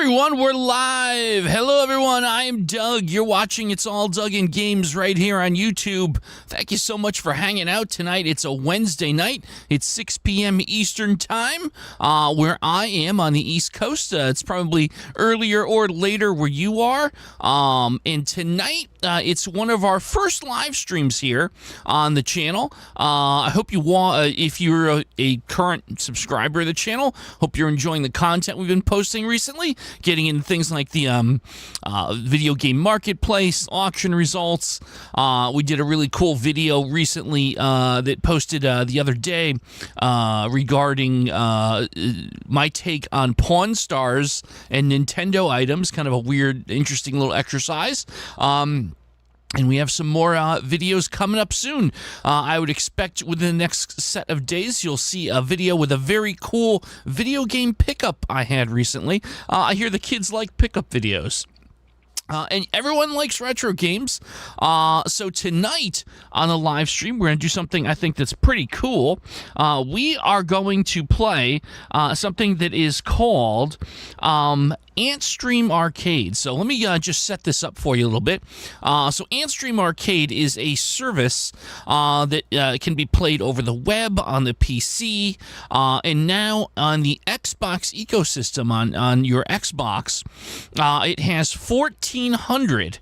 everyone, we're live. Hello everyone, I am Doug. You're watching It's All Doug in Games right here on YouTube. Thank you so much for hanging out tonight. It's a Wednesday night. It's 6 p.m. Eastern Time, where I am on the East Coast. It's probably earlier or later where you are. And tonight, it's one of our first live streams here on the channel. I hope you if you're a current subscriber of the channel, hope you're enjoying the content we've been posting recently, getting into things like the video game marketplace, auction results. We did a really cool video recently that posted the other day regarding my take on Pawn Stars and Nintendo items, kind of a weird, interesting little exercise. And we have some more videos coming up soon. I would expect within the next set of days, you'll see a video with a very cool video game pickup I had recently. I hear the kids like pickup videos. And everyone likes retro games. So tonight on the live stream, we're going to do something I think that's pretty cool. We are going to play something that is called Antstream Arcade. So let me just set this up for you a little bit. So Antstream Arcade is a service that can be played over the web, on the PC, and now on the Xbox ecosystem on your Xbox. It has 1,400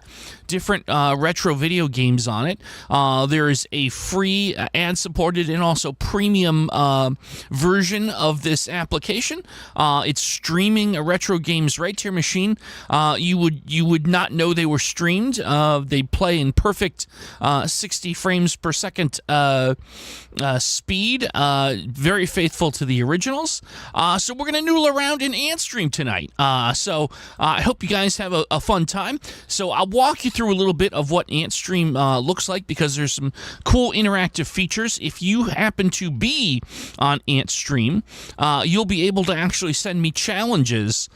different retro video games on it. There is a free ad-supported and also premium version of this application. It's streaming retro games right to your machine. You would not know they were streamed. They play in perfect 60 frames per second speed. Very faithful to the originals. So we're going to noodle around in Anstream tonight. So I hope you guys have a fun time. So I'll walk you through a little bit of what Antstream looks like, because there's some cool interactive features. If you happen to be on Antstream, you'll be able to actually send me challenges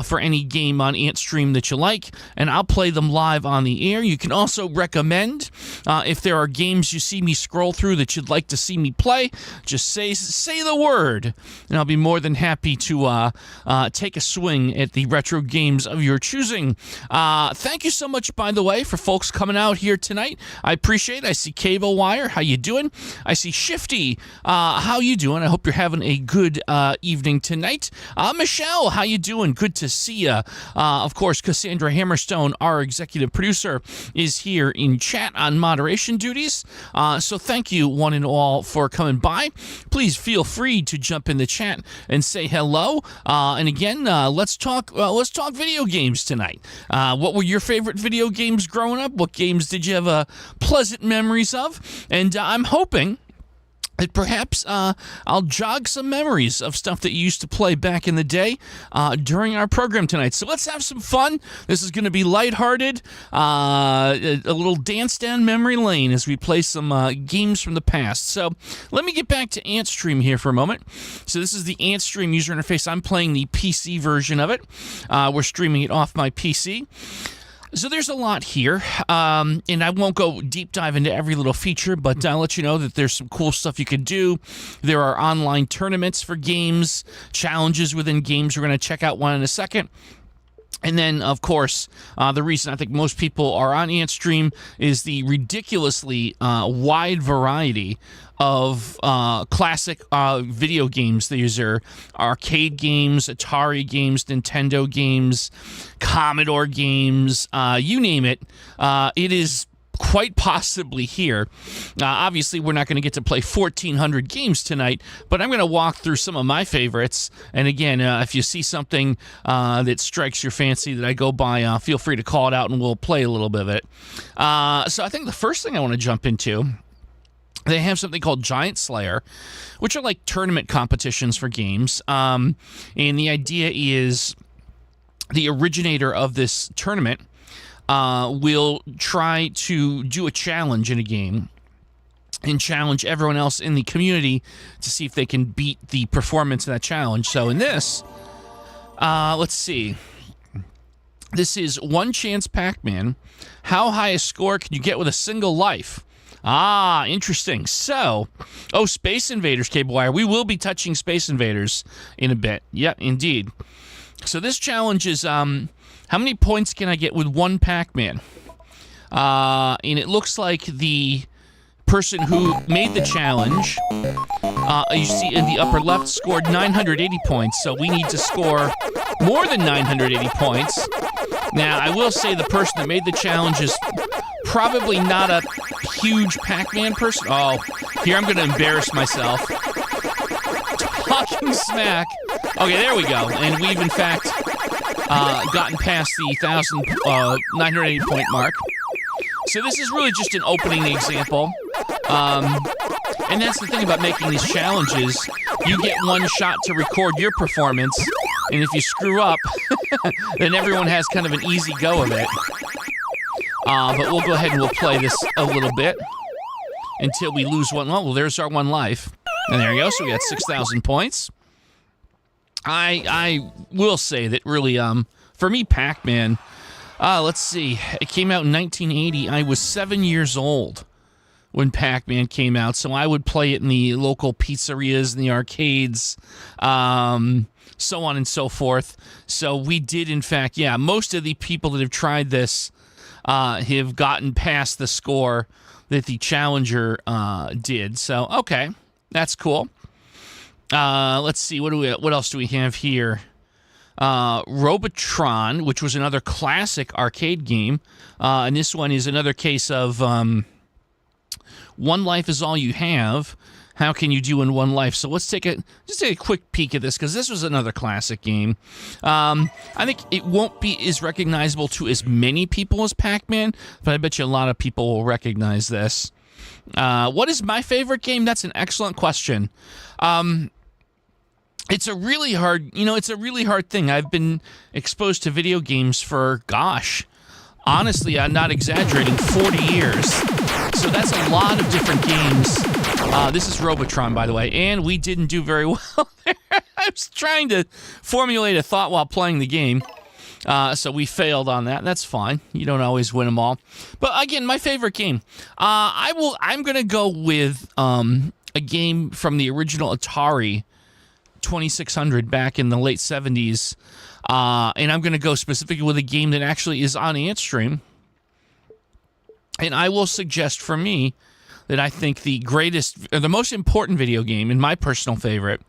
for any game on Antstream that you like, and I'll play them live on the air. You can also recommend if there are games you see me scroll through that you'd like to see me play. Just say the word, and I'll be more than happy to take a swing at the retro games of your choosing. Thank you so much, by the way, for folks coming out here tonight. I appreciate it. I see Cable Wire. How you doing? I see Shifty. How you doing? I hope you're having a good evening tonight. Michelle, how you doing? Good to see you. Of course, Cassandra Hammerstone, our executive producer, is here in chat on moderation duties. So thank you, one and all, for coming by. Please feel free to jump in the chat and say hello. And again, let's talk video games tonight. What were your favorite video games growing up? What games did you have pleasant memories of? And I'm hoping that perhaps I'll jog some memories of stuff that you used to play back in the day during our program tonight. So let's have some fun. This is going to be lighthearted, a little dance down memory lane as we play some games from the past. So let me get back to Antstream here for a moment. So this is the Antstream user interface. I'm playing the PC version of it. We're streaming it off my PC. So there's a lot here, and I won't go deep dive into every little feature, but I'll let you know that there's some cool stuff you can do. There are online tournaments for games, challenges within games. We're going to check out one in a second. And then, of course, the reason I think most people are on Antstream is the ridiculously wide variety of classic video games. These are arcade games, Atari games, Nintendo games, Commodore games, you name it. It is quite possibly here. Obviously, we're not going to get to play 1,400 games tonight, but I'm going to walk through some of my favorites. And again, if you see something that strikes your fancy that I go by, feel free to call it out and we'll play a little bit of it. So I think the first thing I want to jump into, they have something called Giant Slayer, which are like tournament competitions for games. And the idea is the originator of this tournament will try to do a challenge in a game and challenge everyone else in the community to see if they can beat the performance of that challenge. So in this, let's see. This is One Chance Pac-Man. How high a score can you get with a single life? Ah, interesting. So, Space Invaders, Cable Wire. We will be touching Space Invaders in a bit. Yeah, indeed. So this challenge is how many points can I get with one Pac-Man? And it looks like the person who made the challenge, you see in the upper left, scored 980 points. So we need to score more than 980 points. Now, I will say the person that made the challenge is probably not a huge Pac-Man person. Oh, here I'm going to embarrass myself. Talking smack. Okay, there we go. And we've, in fact, gotten past the 980 point mark. So this is really just an opening example. And that's the thing about making these challenges. You get one shot to record your performance, and if you screw up, then everyone has kind of an easy go of it. But we'll go ahead and we'll play this a little bit until we lose one. Well, there's our one life. And there you go. So we got 6,000 points. I will say that really, for me, Pac-Man, let's see. It came out in 1980. I was 7 years old when Pac-Man came out, so I would play it in the local pizzerias and the arcades, so on and so forth. So we did, in fact, yeah, most of the people that have tried this have gotten past the score that the challenger did. So, okay, that's cool. Let's see, what else do we have here? Robotron, which was another classic arcade game, and this one is another case of one life is all you have. How can you do in one life? So let's take a quick peek at this, because this was another classic game. I think it won't be as recognizable to as many people as Pac-Man, but I bet you a lot of people will recognize this. What is my favorite game? That's an excellent question. It's a really hard, it's a really hard thing. I've been exposed to video games for, gosh, honestly, I'm not exaggerating, 40 years. So that's a lot of different games. This is Robotron, by the way, and we didn't do very well there. I was trying to formulate a thought while playing the game, so we failed on that. That's fine. You don't always win them all. But again, my favorite game. I'm going to go with a game from the original Atari 2600 back in the late 70s, and I'm going to go specifically with a game that actually is on Antstream. And I will suggest for me that I think the greatest, or the most important video game, and my personal favorite,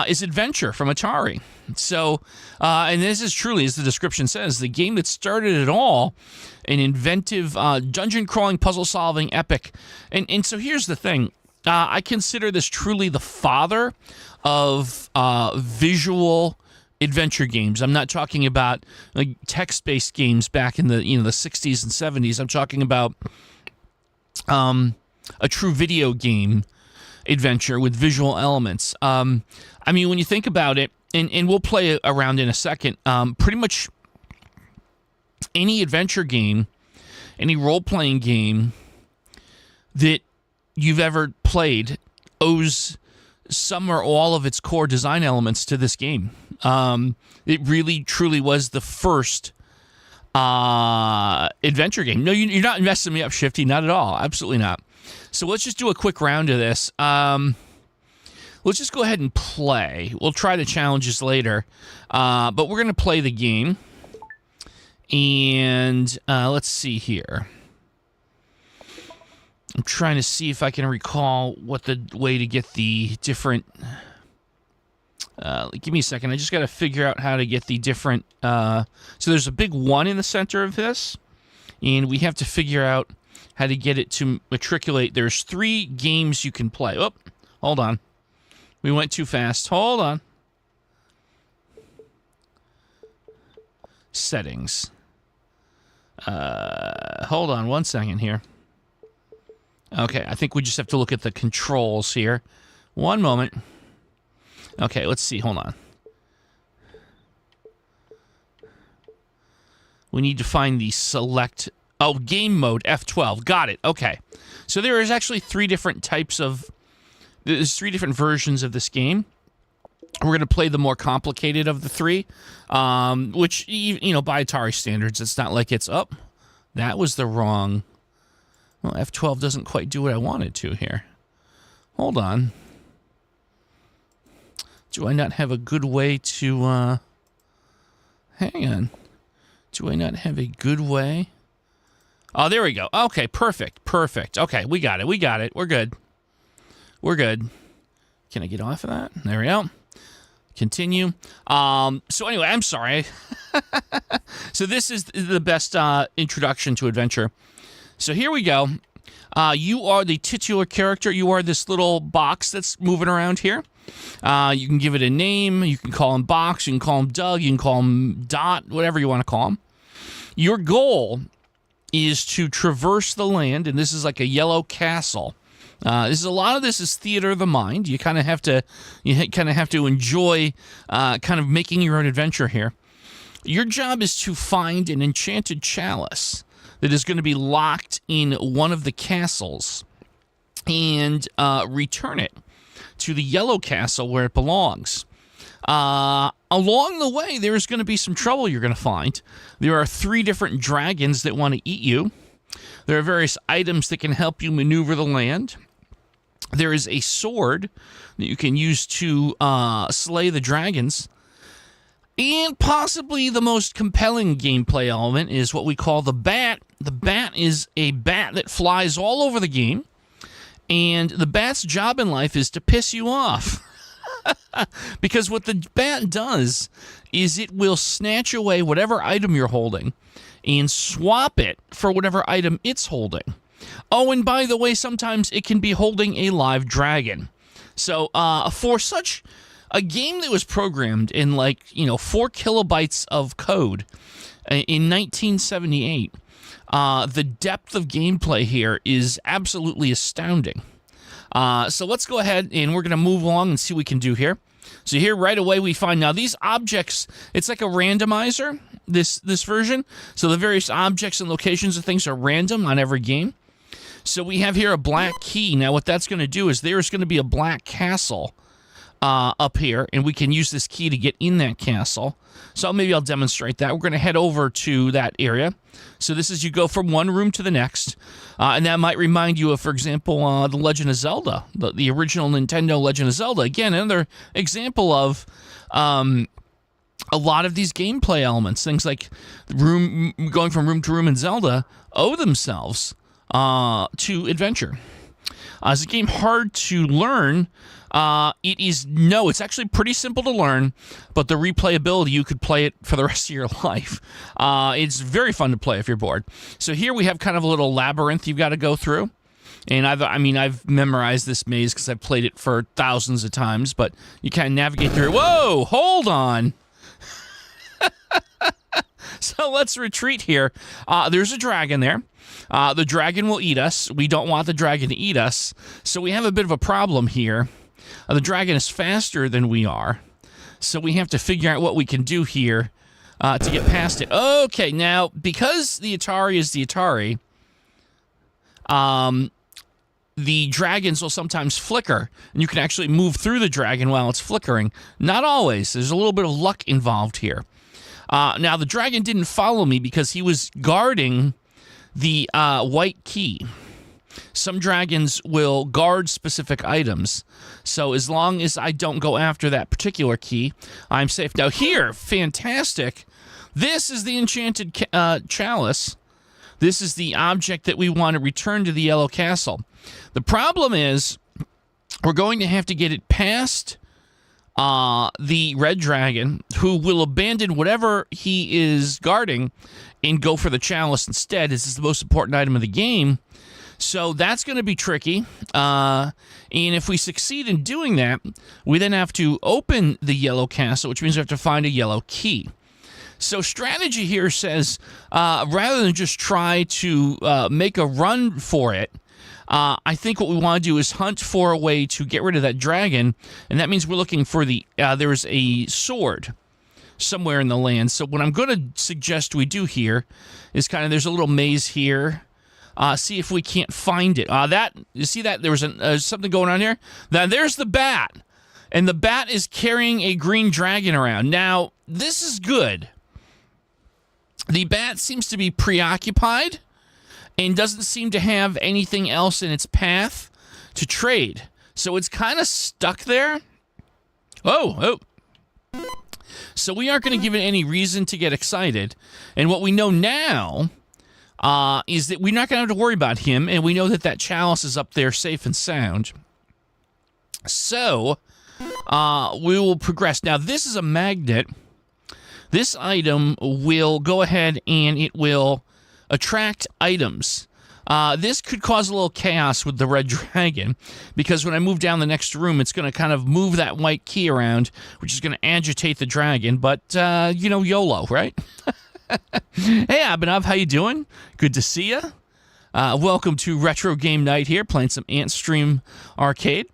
is Adventure from Atari. So, and this is truly, as the description says, the game that started it all, an inventive dungeon-crawling, puzzle-solving epic. And so here's the thing. I consider this truly the father of visual adventure games. I'm not talking about like text-based games back in the the 60s and 70s. I'm talking about a true video game adventure with visual elements. I mean, when you think about it, and we'll play around in a second, pretty much any adventure game, any role-playing game that you've ever played owes some or all of its core design elements to this game. It really, truly was the first adventure game. No, you're not messing me up, Shifty. Not at all. Absolutely not. So let's just do a quick round of this. Let's just go ahead and play. We'll try the challenges later. But we're going to play the game. And let's see here. I'm trying to see if I can recall what the way to get the different... give me a second. I just got to figure out how to get the different... so there's a big 1 in the center of this, and we have to figure out how to get it to matriculate. There's 3 games you can play. Oh, hold on. We went too fast. Hold on. Settings. Hold on 1 second here. Okay, I think we just have to look at the controls here. 1 moment. Okay, let's see. Hold on. We need to find the select... Oh, game mode, F12. Got it. Okay. So there is actually 3 different types of... There's 3 different versions of this game. We're going to play the more complicated of the 3, which, by Atari standards, it's not like it's... Oh, that was the wrong... Well, F12 doesn't quite do what I wanted to here. Hold on. Do I not have a good way to Hang on. Do I not have a good way? Oh, there we go. Okay, perfect. Perfect. Okay, we got it. We got it. We're good. We're good. Can I get off of that? There we go. Continue. So anyway, I'm sorry. So this is the best introduction to adventure. So here we go. You are the titular character. You are this little box that's moving around here. You can give it a name. You can call him Box. You can call him Doug. You can call him Dot, whatever you want to call him. Your goal is to traverse the land, and this is like a yellow castle. A lot of this is theater of the mind. You kind of have to enjoy kind of making your own adventure here. Your job is to find an enchanted chalice that is going to be locked in one of the castles and return it to the yellow castle where it belongs. Along the way, there's going to be some trouble you're going to find. There are 3 different dragons that want to eat you. There are various items that can help you maneuver the land. There is a sword that you can use to slay the dragons. And possibly the most compelling gameplay element is what we call the bat. The bat is a bat that flies all over the game. And the bat's job in life is to piss you off. Because what the bat does is it will snatch away whatever item you're holding and swap it for whatever item it's holding. Oh, and by the way, sometimes it can be holding a live dragon. So for such a game that was programmed in 4 kilobytes of code in 1978, the depth of gameplay here is absolutely astounding. So let's go ahead and we're going to move along and see what we can do here. So here right away we find now these objects, it's like a randomizer, this version. So the various objects and locations of things are random on every game. So we have here a black key. Now what that's going to do is there's going to be a black castle up here, and we can use this key to get in that castle. So maybe I'll demonstrate that. We're going to head over to that area. So this is you go from one room to the next, and that might remind you of, for example, The Legend of Zelda, the original Nintendo Legend of Zelda. Again, another example of a lot of these gameplay elements, things like going from room to room in Zelda, owe themselves to adventure. Is the game hard to learn? It's actually pretty simple to learn, but the replayability, you could play it for the rest of your life. It's very fun to play if you're bored. So here we have kind of a little labyrinth you've got to go through. And I've memorized this maze because I've played it for thousands of times, but you kind of navigate through. Whoa, hold on. So let's retreat here. There's a dragon there. The dragon will eat us. We don't want the dragon to eat us. So we have a bit of a problem here. The dragon is faster than we are. So we have to figure out what we can do here to get past it. Okay, now, because the Atari is the Atari, the dragons will sometimes flicker, and you can actually move through the dragon while it's flickering. Not always. There's a little bit of luck involved here. Now, the dragon didn't follow me because he was guarding the white key. Some dragons will guard specific items, so as long as I don't go after that particular key, I'm safe. Now here, fantastic. This is the enchanted chalice. This is the object that we want to return to the yellow castle. The problem is we're going to have to get it past the red dragon, who will abandon whatever he is guarding and go for the chalice instead. This is the most important item of the game. So that's going to be tricky. And if we succeed in doing that, we then have to open the yellow castle, which means we have to find a yellow key. So strategy here says, rather than just try to make a run for it, I think what we want to do is hunt for a way to get rid of that dragon, and that means we're looking for there's a sword somewhere in the land. So what I'm going to suggest we do here is there's a little maze here. See if we can't find it. You see that? There was something going on here. Now, there's the bat, and the bat is carrying a green dragon around. Now, this is good. The bat seems to be preoccupied and doesn't seem to have anything else in its path to trade. So it's kind of stuck there. Oh. So we aren't going to give it any reason to get excited. And what we know now is that we're not going to have to worry about him, and we know that that chalice is up there safe and sound. So we will progress. Now, this is a magnet. This item will go ahead and it will attract items. This could cause a little chaos with the red dragon, because when I move down the next room, it's going to kind of move that white key around, which is going to agitate the dragon. But, you know, YOLO, right? Hey, Abhinav, how you doing? Good to see you. Welcome to Retro Game Night here, playing some Antstream Arcade.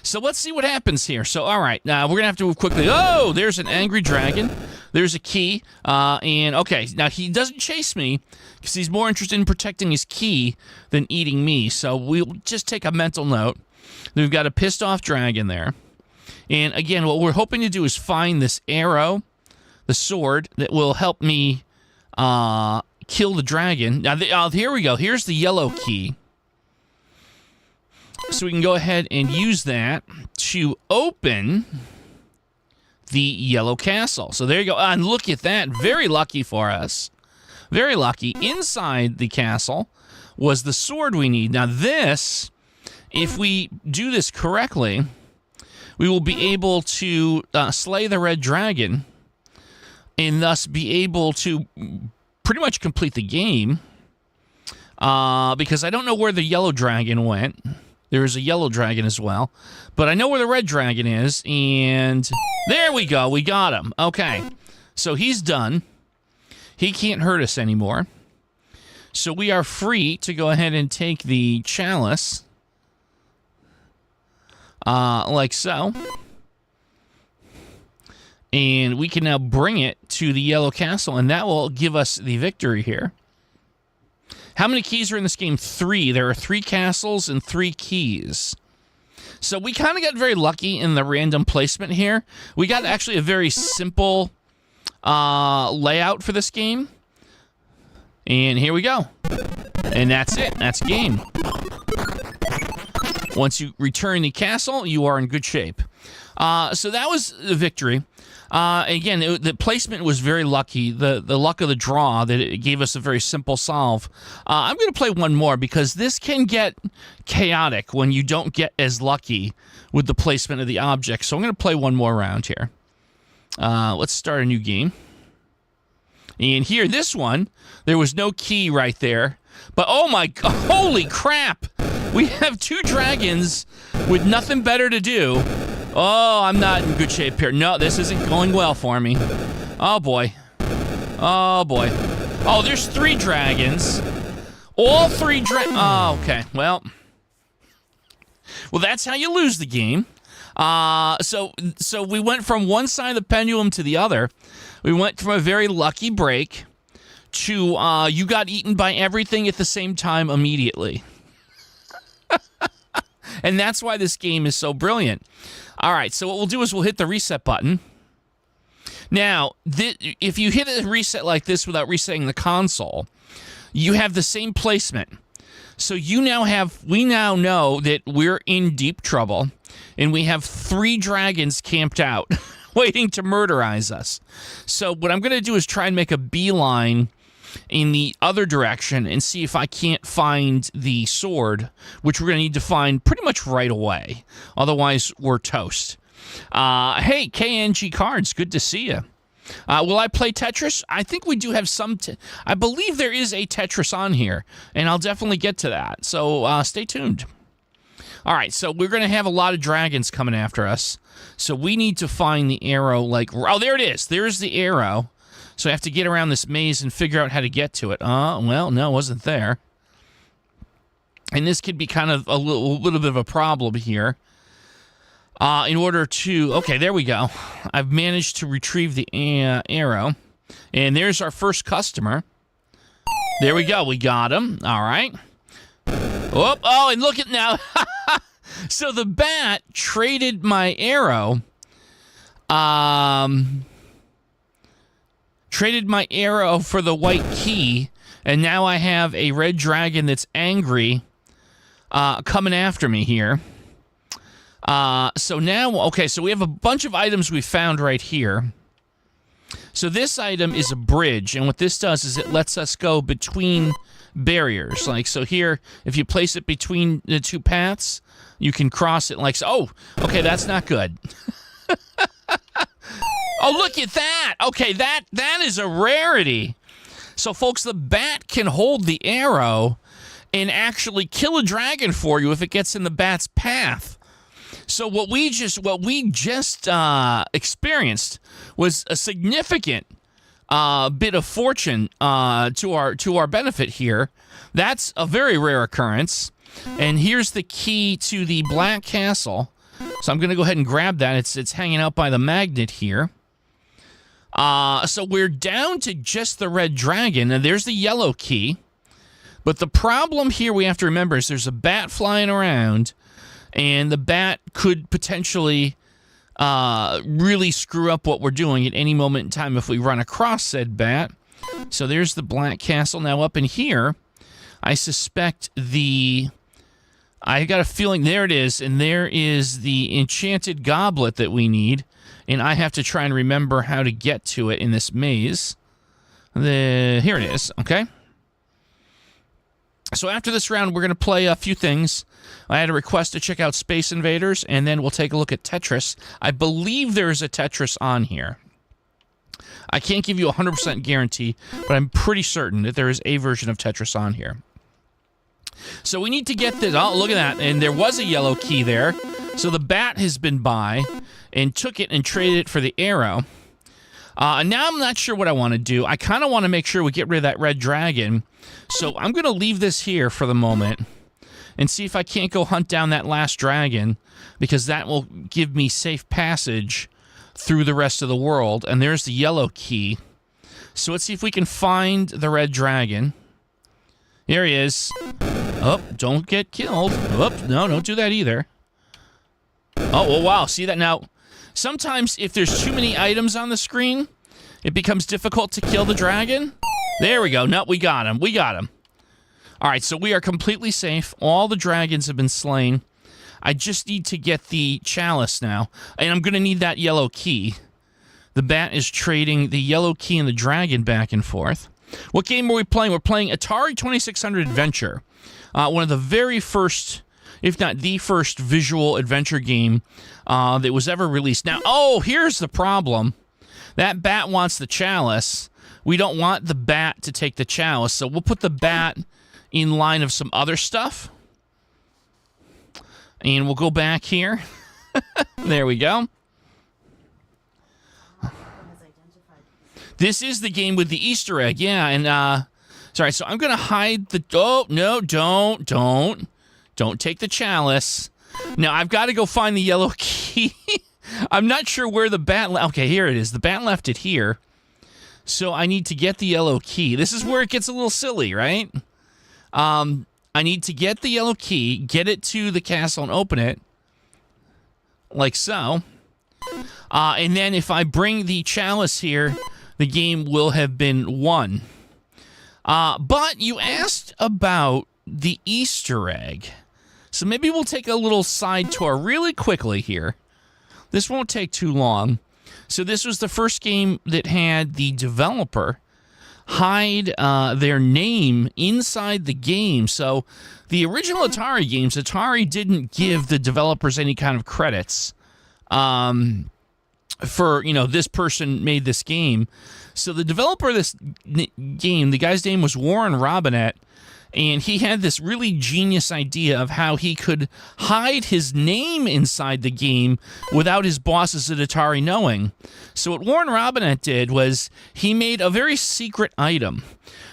So let's see what happens here. So, all right, now we're going to have to move quickly. Oh, there's an angry dragon. There's a key. And, okay, now he doesn't chase me because he's more interested in protecting his key than eating me. So we'll just take a mental note. We've got a pissed off dragon there. And, again, what we're hoping to do is find this arrow, the sword, that will help me kill the dragon. Now, here we go. Here's the yellow key. So we can go ahead and use that to open the yellow castle. So there you go. And look at that. Very lucky for us. Very lucky. Inside the castle was the sword we need. Now this, if we do this correctly, we will be able to slay the red dragon and thus be able to pretty much complete the game. Because I don't know where the yellow dragon went. There is a yellow dragon as well. But I know where the red dragon is, and there we go. We got him. Okay. So he's done. He can't hurt us anymore. So we are free to go ahead and take the chalice. Like so. And we can now bring it to the yellow castle, and that will give us the victory here. How many keys are in this game? 3. There are 3 castles and 3 keys. So we kind of got very lucky in the random placement here. We got actually a very simple layout for this game. And here we go. And that's it. That's game. Once you return the castle, you are in good shape. So that was the victory. Again, the placement was very lucky. The luck of the draw that it gave us a very simple solve. I'm going to play one more because this can get chaotic when you don't get as lucky with the placement of the object. So I'm going to play one more round here. Let's start a new game. And here, this one, there was no key right there. But oh my, holy crap! We have 2 dragons with nothing better to do. Oh, I'm not in good shape here. No, this isn't going well for me. Oh, boy. Oh, boy. Oh, there's 3 dragons. All 3 oh, okay. Well, that's how you lose the game. So we went from one side of the pendulum to the other. We went from a very lucky break to you got eaten by everything at the same time immediately. And that's why this game is so brilliant. All right, so what we'll do is we'll hit the reset button. Now, if you hit a reset like this without resetting the console, you have the same placement. So we now know that we're in deep trouble, and we have 3 dragons camped out waiting to murderize us. So what I'm going to do is try and make a beeline in the other direction and see if I can't find the sword, which we're going to need to find pretty much right away. Otherwise, we're toast. Hey, KNG Cards, good to see you. Will I play Tetris? I think we do have some... I believe there is a Tetris on here, and I'll definitely get to that. So stay tuned. All right, so we're going to have a lot of dragons coming after us. So we need to find the arrow like... Oh, there it is. There's the arrow. So I have to get around this maze and figure out how to get to it. Well, no, it wasn't there. And this could be kind of a little bit of a problem here. In order to... Okay, there we go. I've managed to retrieve the arrow. And there's our first customer. There we go. We got him. All right. Oh, and look at now. So the bat traded my arrow. Traded my arrow for the white key, and now I have a red dragon that's angry coming after me here. So now, okay, so we have a bunch of items we found right here. So this item is a bridge, and what this does is it lets us go between barriers. Like, so here, if you place it between the two paths, you can cross it like so. Oh, okay, that's not good. Oh, look at that. Okay, that is a rarity. So, folks, the bat can hold the arrow and actually kill a dragon for you if it gets in the bat's path. So what we just experienced was a significant bit of fortune to our benefit here. That's a very rare occurrence. And here's the key to the Black Castle. So I'm going to go ahead and grab that. It's hanging out by the magnet here. So we're down to just the red dragon, and there's the yellow key. But the problem here we have to remember is there's a bat flying around, and the bat could potentially really screw up what we're doing at any moment in time if we run across said bat. So there's the Black Castle. Now up in here, I suspect I got a feeling there it is, and there is the enchanted goblet that we need, and I have to try and remember how to get to it in this maze. Here it is, okay? So after this round, we're going to play a few things. I had a request to check out Space Invaders, and then we'll take a look at Tetris. I believe there's a Tetris on here. I can't give you a 100% guarantee, but I'm pretty certain that there is a version of Tetris on here. So we need to get this. Oh, look at that. And there was a yellow key there. So the bat has been by and took it and traded it for the arrow. And now I'm not sure what I want to do. I kind of want to make sure we get rid of that red dragon. So I'm going to leave this here for the moment and see if I can't go hunt down that last dragon, because that will give me safe passage through the rest of the world. And there's the yellow key. So let's see if we can find the red dragon. Here he is. Oh, don't get killed. Oh, no, don't do that either. Oh, wow. See that now? Sometimes if there's too many items on the screen, it becomes difficult to kill the dragon. There we go. No, we got him. We got him. All right, so we are completely safe. All the dragons have been slain. I just need to get the chalice now, and I'm going to need that yellow key. The bat is trading the yellow key and the dragon back and forth. What game are we playing? We're playing Atari 2600 Adventure, one of the very first, if not the first, visual adventure game that was ever released. Now, oh, here's the problem. That bat wants the chalice. We don't want the bat to take the chalice, so we'll put the bat in line of some other stuff. And we'll go back here. There we go. This is the game with the Easter egg, yeah, and, sorry, so I'm going to hide the, oh, no, don't take the chalice. Now, I've got to go find the yellow key. I'm not sure where the bat, okay, here it is. The bat left it here, so I need to get the yellow key. This is where it gets a little silly, right? I need to get the yellow key, get it to the castle, and open it, like so. And then if I bring the chalice here, the game will have been won. But you asked about the Easter egg. So maybe we'll take a little side tour really quickly here. This won't take too long. So this was the first game that had the developer hide their name inside the game. So the original Atari games, Atari didn't give the developers any kind of credits. For, you know, this person made this game. So the developer of this game, the guy's name was Warren Robinette, and he had this really genius idea of how he could hide his name inside the game without his bosses at Atari knowing. So what Warren Robinette did was he made a very secret item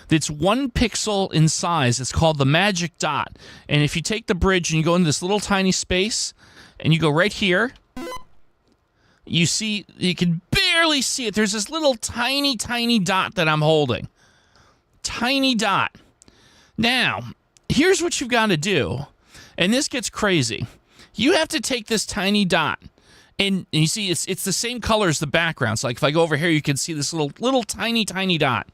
that's 1 pixel in size. It's called the magic dot. And if you take the bridge and you go into this little tiny space, and you go right here, you see, you can barely see it. There's this little tiny, tiny dot that I'm holding. Tiny dot. Now, here's what you've got to do. And this gets crazy. You have to take this tiny dot. And you see, it's the same color as the background. So like if I go over here, you can see this little tiny, tiny dot.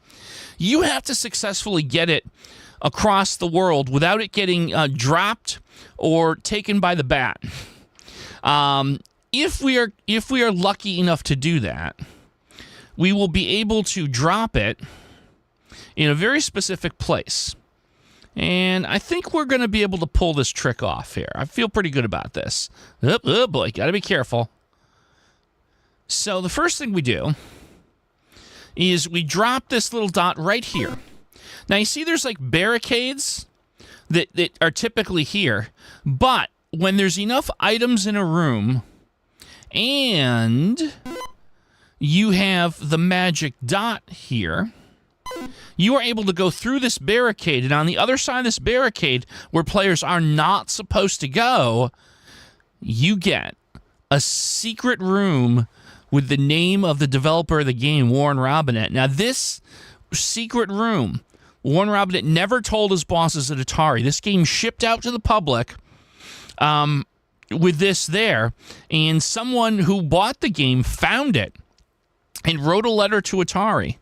You have to successfully get it across the world without it getting dropped or taken by the bat. If we are lucky enough to do that, we will be able to drop it in a very specific place. And I think we're going to be able to pull this trick off here. I feel pretty good about this. Oh boy, got to be careful. So the first thing we do is we drop this little dot right here. Now you see there's like barricades that are typically here, but when there's enough items in a room and you have the magic dot here, you are able to go through this barricade, and on the other side of this barricade, where players are not supposed to go, you get a secret room with the name of the developer of the game, Warren Robinett. Now, this secret room, Warren Robinett never told his bosses at Atari. This game shipped out to the public with this there, and someone who bought the game found it and wrote a letter to Atari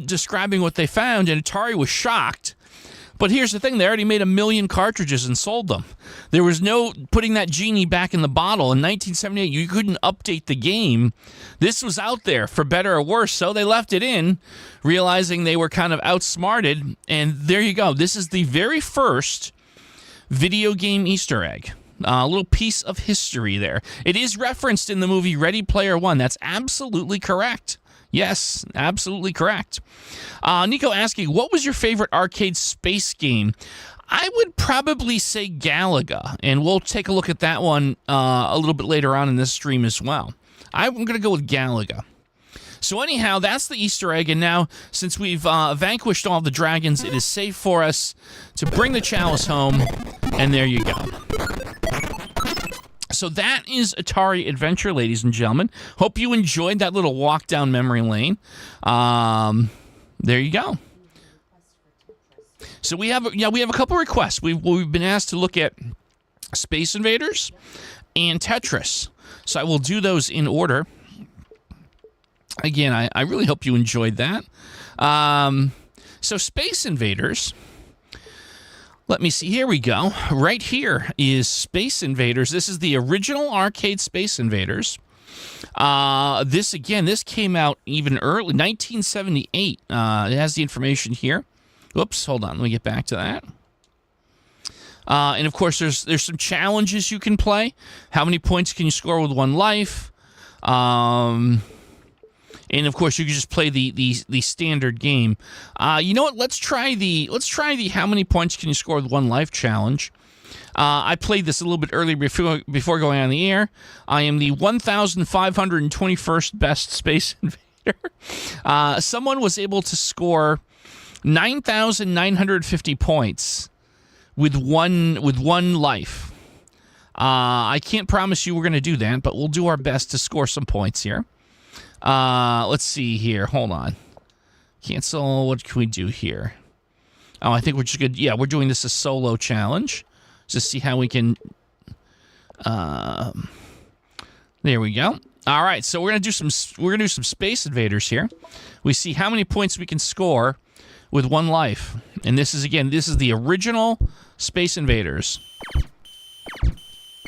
describing what they found, and Atari was shocked. But here's the thing, they already made 1 million cartridges and sold them. There was no putting that genie back in the bottle. In 1978, you couldn't update the game. This was out there, for better or worse, so they left it in, realizing they were kind of outsmarted, and there you go. This is the very first video game Easter egg. A little piece of history there. It is referenced in the movie Ready Player One. That's absolutely correct. Yes, absolutely correct. Nico asking, what was your favorite arcade space game? I would probably say Galaga, and we'll take a look at that one a little bit later on in this stream as well. I'm going to go with Galaga. So anyhow, that's the Easter egg, and now, since we've vanquished all the dragons, it is safe for us to bring the chalice home, and there you go. So that is Atari Adventure, ladies and gentlemen. Hope you enjoyed that little walk down memory lane. There you go. So we have a couple requests. We've been asked to look at Space Invaders and Tetris. So I will do those in order. Again, I really hope you enjoyed that. So Space Invaders. Let me see. Here we go. Right here is Space Invaders. This is the original arcade Space Invaders. This came out even early, 1978. It has the information here. Whoops, hold on. Let me get back to that. And of course, there's some challenges you can play. How many points can you score with one life? And of course, you can just play the standard game. You know what? Let's try the how many points can you score with one life challenge. I played this a little bit earlier before going on the air. I am the 1,521st best Space Invader. Someone was able to score 9,950 points with one life. I can't promise you we're going to do that, but we'll do our best to score some points here. Let's see here. Hold on. Cancel. What can we do here? Oh, I think we're just good. Yeah, we're doing this a solo challenge. Just see how we can. There we go. All right, so we're gonna do some Space Invaders here. We see how many points we can score with one life, and this is the original Space Invaders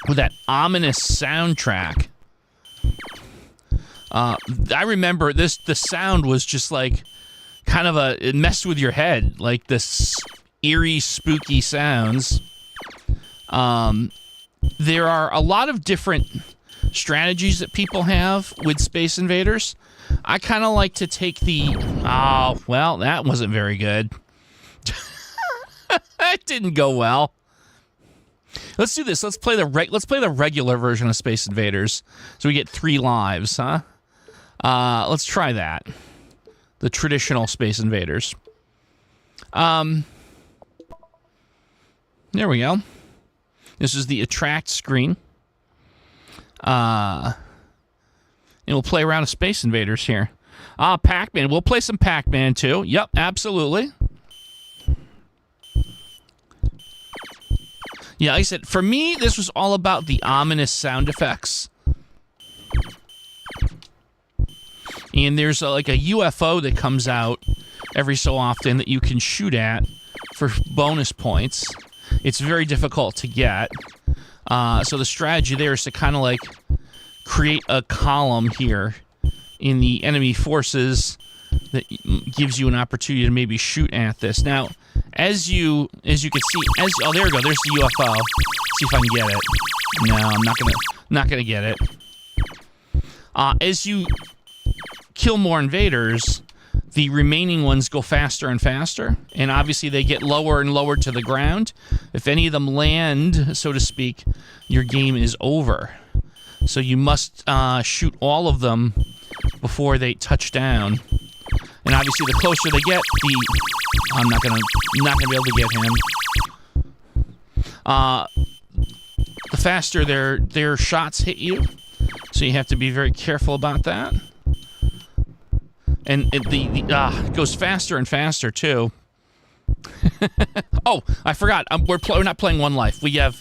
with that ominous soundtrack. I remember the sound was just like kind of it messed with your head, like this eerie, spooky sounds. There are a lot of different strategies that people have with Space Invaders. I kind of like to take well, that wasn't very good. That didn't go well. Let's do this. Let's play the regular version of Space Invaders, so we get 3 lives, huh? Let's try that. The traditional Space Invaders. There we go. This is the attract screen. And we'll play around with Space Invaders here. Pac-Man. We'll play some Pac-Man too. Yep, absolutely. Yeah, like I said, for me, this was all about the ominous sound effects. And there's like a UFO that comes out every so often that you can shoot at for bonus points. It's very difficult to get. So the strategy there is to kind of like create a column here in the enemy forces that gives you an opportunity to maybe shoot at this. Now, as you can see, oh, there we go. There's the UFO. See if I can get it. No, I'm not gonna get it. As you kill more invaders, the remaining ones go faster and faster, and obviously they get lower and lower to the ground. If any of them land, so to speak, your game is over. So you must shoot all of them before they touch down. And obviously, the closer they get, I'm not gonna be able to get him. The faster their shots hit you, so you have to be very careful about that. And it goes faster and faster too. Oh, I forgot. We're not playing one life. I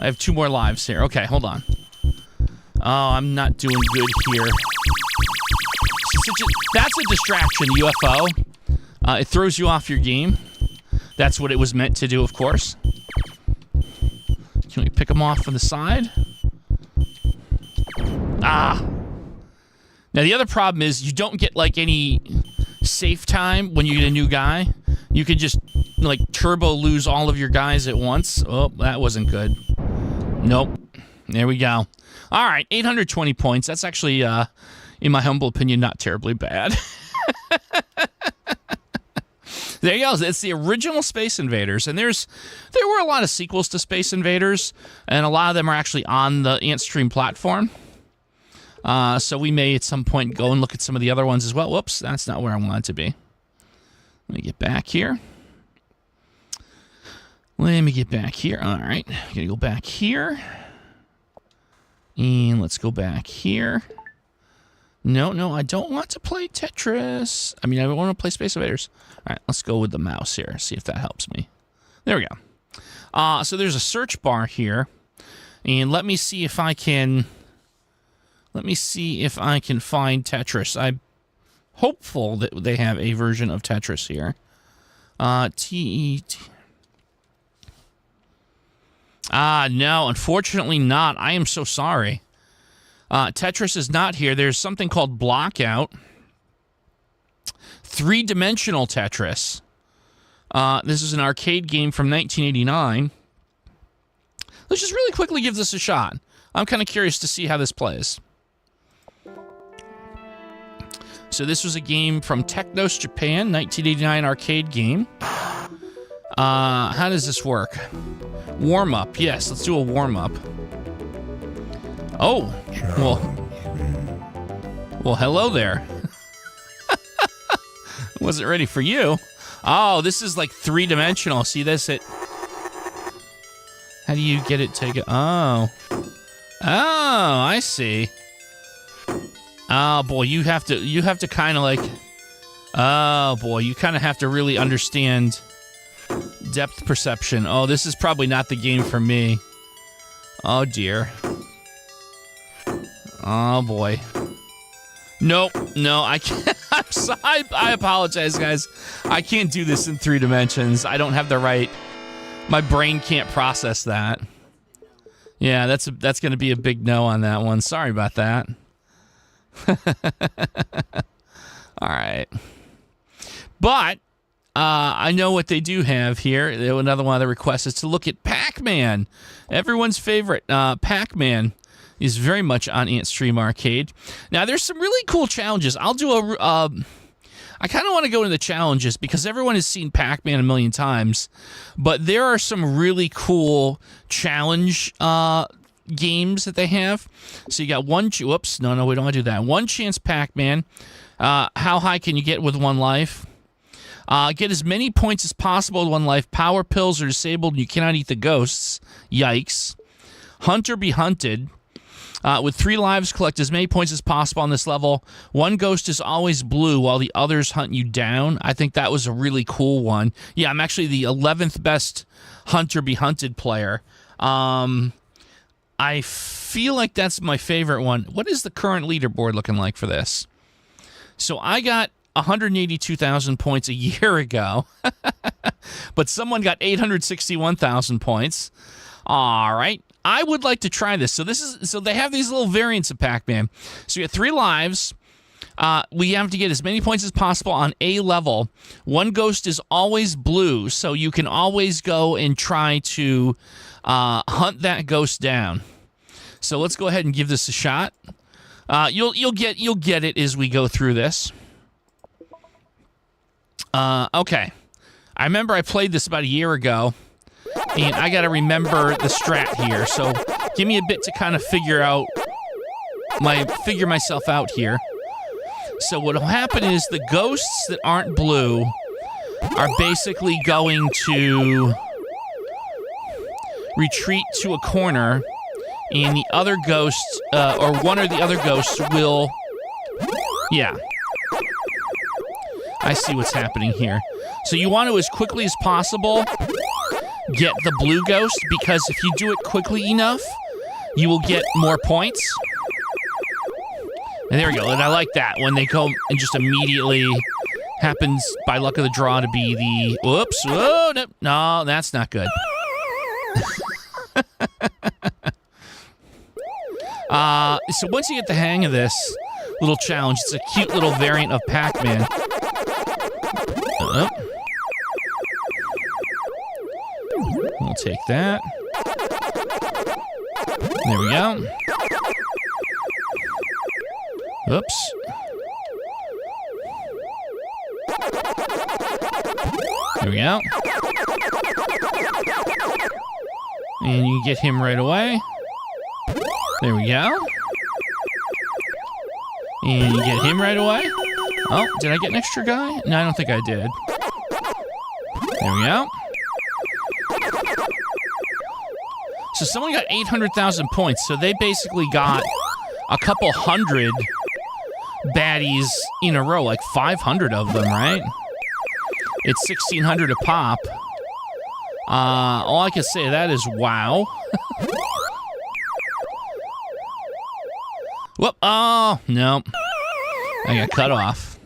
have 2 more lives here. Okay, hold on. Oh, I'm not doing good here. That's a distraction, the UFO. It throws you off your game. That's what it was meant to do, of course. Can we pick them off from the side? Ah! Now, the other problem is you don't get, like, any safe time when you get a new guy. You could just, like, turbo lose all of your guys at once. Oh, that wasn't good. Nope. There we go. All right, 820 points. That's actually, in my humble opinion, not terribly bad. There you go. It's the original Space Invaders, and there were a lot of sequels to Space Invaders, and a lot of them are actually on the Antstream platform. So we may at some point go and look at some of the other ones as well. Whoops, that's not where I want it to be. Let me get back here. All right, gonna go back here. And let's go back here. No, I don't want to play Tetris. I mean, I want to play Space Invaders. All right, let's go with the mouse here, see if that helps me. There we go. So there's a search bar here. And let me see if I can find Tetris. I'm hopeful that they have a version of Tetris here. T-E-T. No, unfortunately not. I am so sorry. Tetris is not here. There's something called Blockout. 3-dimensional Tetris. This is an arcade game from 1989. Let's just really quickly give this a shot. I'm kind of curious to see how this plays. So this was a game from Technos, Japan, 1989 arcade game. How does this work? Warm-up. Yes, let's do a warm-up. Oh, well, hello there. Wasn't ready for you. Oh, this is like 3-dimensional. See this? How do you get it to go? Oh, I see. Oh boy, you have to kind of like. Oh boy, you kind of have to really understand depth perception. Oh, this is probably not the game for me. Oh dear. Oh boy. Nope, no, I can't. I'm sorry. I apologize, guys. I can't do this in 3 dimensions. I don't have the right. My brain can't process that. Yeah, that's going to be a big no on that one. Sorry about that. All right. But I know what they do have here. Another one of the requests is to look at Pac-Man. Everyone's favorite. Pac-Man is very much on Antstream Arcade. Now, there's some really cool challenges. I'll do I kind of want to go into the challenges because everyone has seen Pac-Man a million times, but there are some really cool challenge games that they have. So you got whoops, no, we don't want to do that. One Chance Pac-Man. How high can you get with 1 life? Get as many points as possible with 1 life. Power pills are disabled and you cannot eat the ghosts. Yikes. Hunt or be hunted. With 3 lives, collect as many points as possible on this level. 1 ghost is always blue while the others hunt you down. I think that was a really cool one. Yeah, I'm actually the 11th best hunt or be hunted player. I feel like that's my favorite one. What is the current leaderboard looking like for this? So I got 182,000 points a year ago, but someone got 861,000 points. All right. I would like to try this. So they have these little variants of Pac-Man. So you have 3 lives. we have to get as many points as possible on a level. One ghost is always blue, so you can always go and try to hunt that ghost down. So let's go ahead and give this a shot. You'll get it as we go through this. Okay. I remember I played this about a year ago, and I got to remember the strat here. So give me a bit to kind of figure myself out here. So what will happen is the ghosts that aren't blue are basically going to retreat to a corner, and the other ghosts, or one or the other ghosts will... Yeah. I see what's happening here. So you want to, as quickly as possible, get the blue ghost, because if you do it quickly enough, you will get more points. And there we go. And I like that, when they go and just immediately happens, by luck of the draw, to be the... Whoops. Whoa, no, that's not good. So once you get the hang of this little challenge, it's a cute little variant of Pac-Man. We'll take that. There we go. Oops. There we go. And you get him right away. There we go. And you get him right away. Oh, did I get an extra guy? No, I don't think I did. There we go. So someone got 800,000 points, so they basically got a couple hundred baddies in a row, like 500 of them, right? It's 1,600 a pop. All I can say to that is wow. Whoop! Oh, no. I got cut off.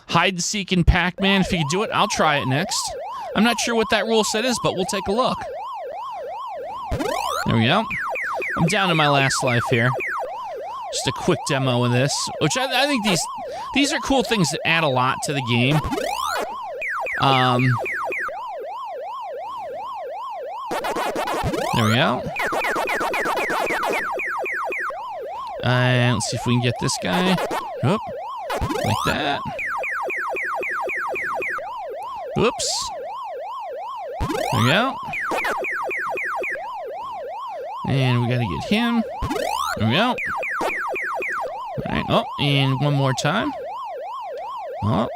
Hide and seek in Pac-Man. If you can do it, I'll try it next. I'm not sure what that rule set is, but we'll take a look. There we go. I'm down to my last life here. Just a quick demo of this, which I think these are cool things that add a lot to the game. There we go. And let's see if we can get this guy. Oop. Like that. Whoops. There we go. And we gotta get him. There we go. Alright, oh, and one more time. Oh.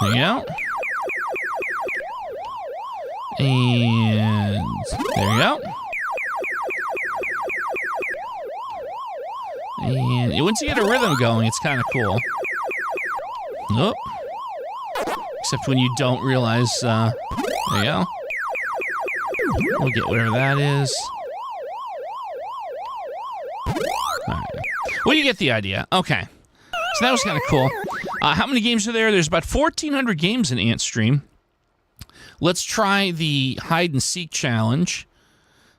There we go. And there we go. And once you get a rhythm going, it's kind of cool. Nope. Except when you don't realize, there you go. We'll get whatever that is. Alright. Well, you get the idea. Okay. So that was kind of cool. How many games are there? There's about 1,400 games in Antstream. Let's try the hide and seek challenge.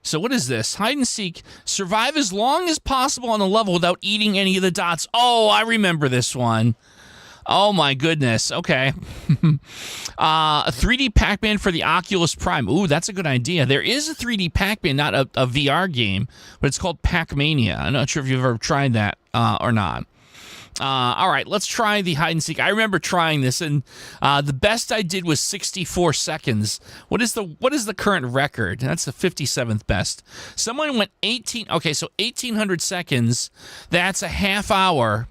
So what is this? Hide and seek. Survive as long as possible on a level without eating any of the dots. Oh, I remember this one. Oh my goodness. Okay. A 3D Pac-Man for the Oculus Prime. Ooh, that's a good idea. There is a 3D Pac-Man, not a VR game, but it's called Pac-Mania. I'm not sure if you've ever tried that or not. All right, let's try the hide and seek. I remember trying this, and the best I did was 64 seconds. What is the current record? That's the 57th best. Someone went 18. Okay, so 1,800 seconds. That's a half hour.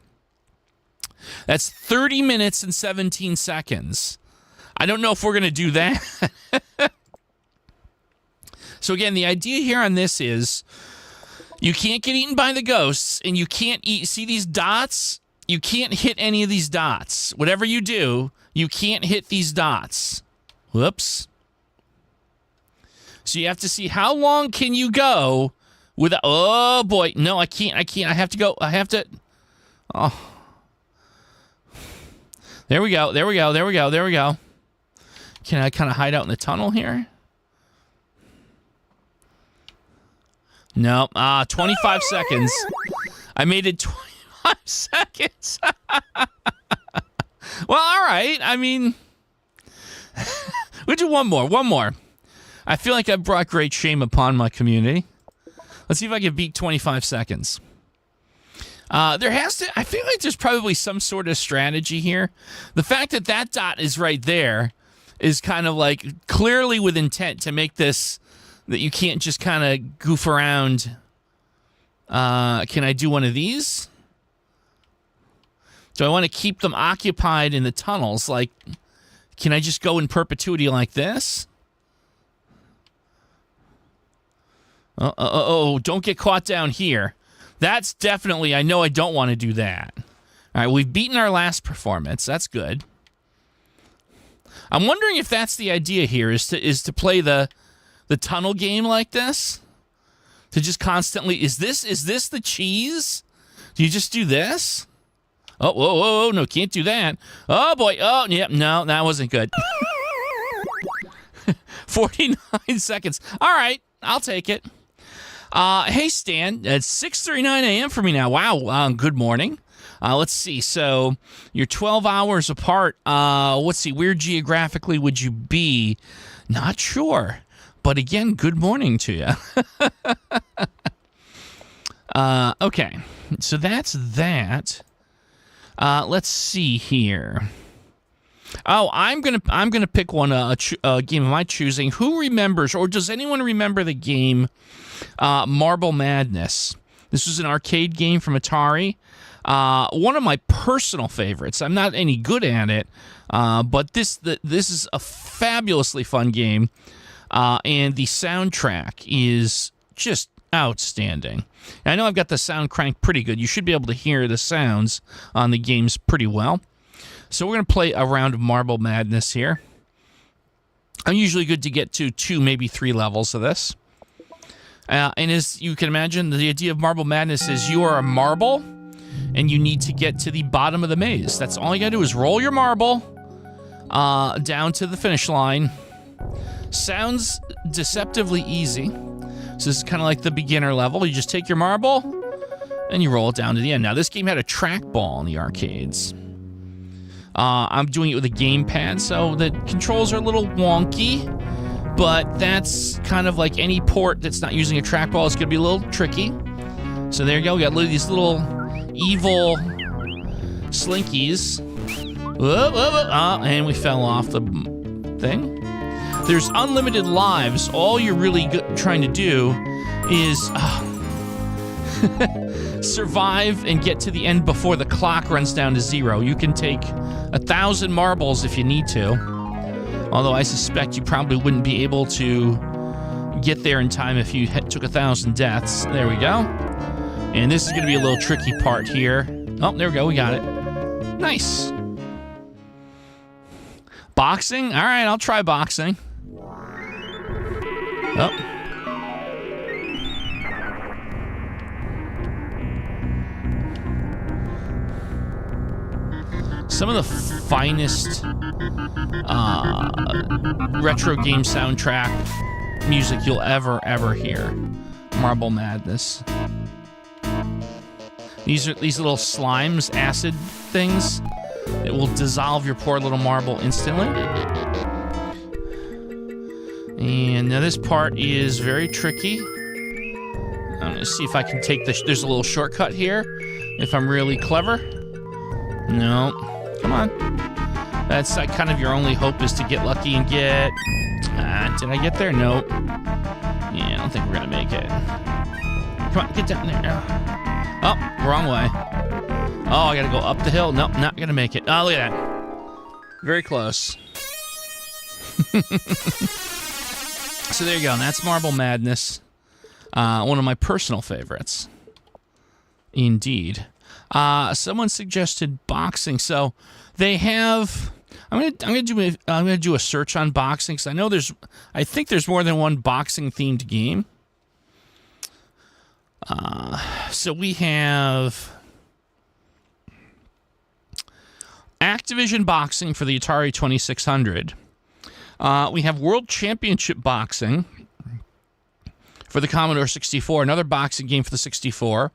That's 30 minutes and 17 seconds. I don't know if we're gonna do that. So again, the idea here on this is you can't get eaten by the ghosts, and you can't eat. See these dots? You can't hit any of these dots. Whatever you do, you can't hit these dots. Whoops. So you have to see how long can you go without... Oh, boy. No, I can't. I have to go. I have to... Oh. There we go. There we go. There we go. There we go. Can I kind of hide out in the tunnel here? No. 25 seconds. I made it... seconds. Well, all right. I mean, we'll do one more. One more. I feel like I've brought great shame upon my community. Let's see if I can beat 25 seconds. There has to... I feel like there's probably some sort of strategy here. The fact that that dot is right there is kind of like clearly with intent to make this... that you can't just kind of goof around. Can I do one of these? Do I want to keep them occupied in the tunnels? Like, can I just go in perpetuity like this? Oh, don't get caught down here. That's definitely, I know I don't want to do that. All right, we've beaten our last performance. That's good. I'm wondering if that's the idea here, is to play the tunnel game like this? To just constantly, is this the cheese? Do you just do this? Oh, whoa, no, can't do that. Oh, boy, oh, yep, no, that wasn't good. 49 seconds. All right, I'll take it. Hey, Stan, it's 6:39 a.m. for me now. Wow, good morning. Let's see. So you're 12 hours apart. Let's see. Where geographically would you be? Not sure. But again, good morning to you. Okay. So that's that. Let's see here. Oh, I'm gonna pick one a game of my choosing. Who remembers, or does anyone remember the game Marble Madness? This was an arcade game from Atari. One of my personal favorites. I'm not any good at it, but this is a fabulously fun game, and the soundtrack is just outstanding. And I know I've got the sound cranked pretty good. You should be able to hear the sounds on the games pretty well. So we're going to play a round of Marble Madness here. I'm usually good to get to 2, maybe 3 levels of this. And as you can imagine, the idea of Marble Madness is you are a marble, and you need to get to the bottom of the maze. That's all you got to do is roll your marble down to the finish line. Sounds deceptively easy. So this is kind of like the beginner level. You just take your marble, and you roll it down to the end. Now, this game had a trackball in the arcades. I'm doing it with a gamepad, so the controls are a little wonky, but that's kind of like any port that's not using a trackball is going to be a little tricky. So there you go. We got these little evil slinkies. And we fell off the thing. There's unlimited lives. All you're really trying to do is survive and get to the end before the clock runs down to 0. You can take 1,000 marbles if you need to. Although I suspect you probably wouldn't be able to get there in time if you took 1,000 deaths. There we go. And this is going to be a little tricky part here. Oh, there we go. We got it. Nice. Boxing? All right, I'll try boxing. Oh. Some of the finest retro game soundtrack music you'll ever hear. Marble Madness. These little slimes, acid things that will dissolve your poor little marble instantly. And now this part is very tricky. I'm gonna see if I can take this. There's a little shortcut here. If I'm really clever. No. Come on. That's kind of your only hope is to get lucky and get... did I get there? Nope. Yeah, I don't think we're going to make it. Come on, get down there. Oh, wrong way. Oh, I got to go up the hill. Nope, not going to make it. Oh, look at that. Very close. So there you go. And that's Marble Madness. One of my personal favorites. Indeed. Someone suggested boxing, so they have. I'm gonna do a search on boxing because I think there's more than one boxing themed game. So we have Activision Boxing for the Atari 2600. We have World Championship Boxing for the Commodore 64, another boxing game for the 64.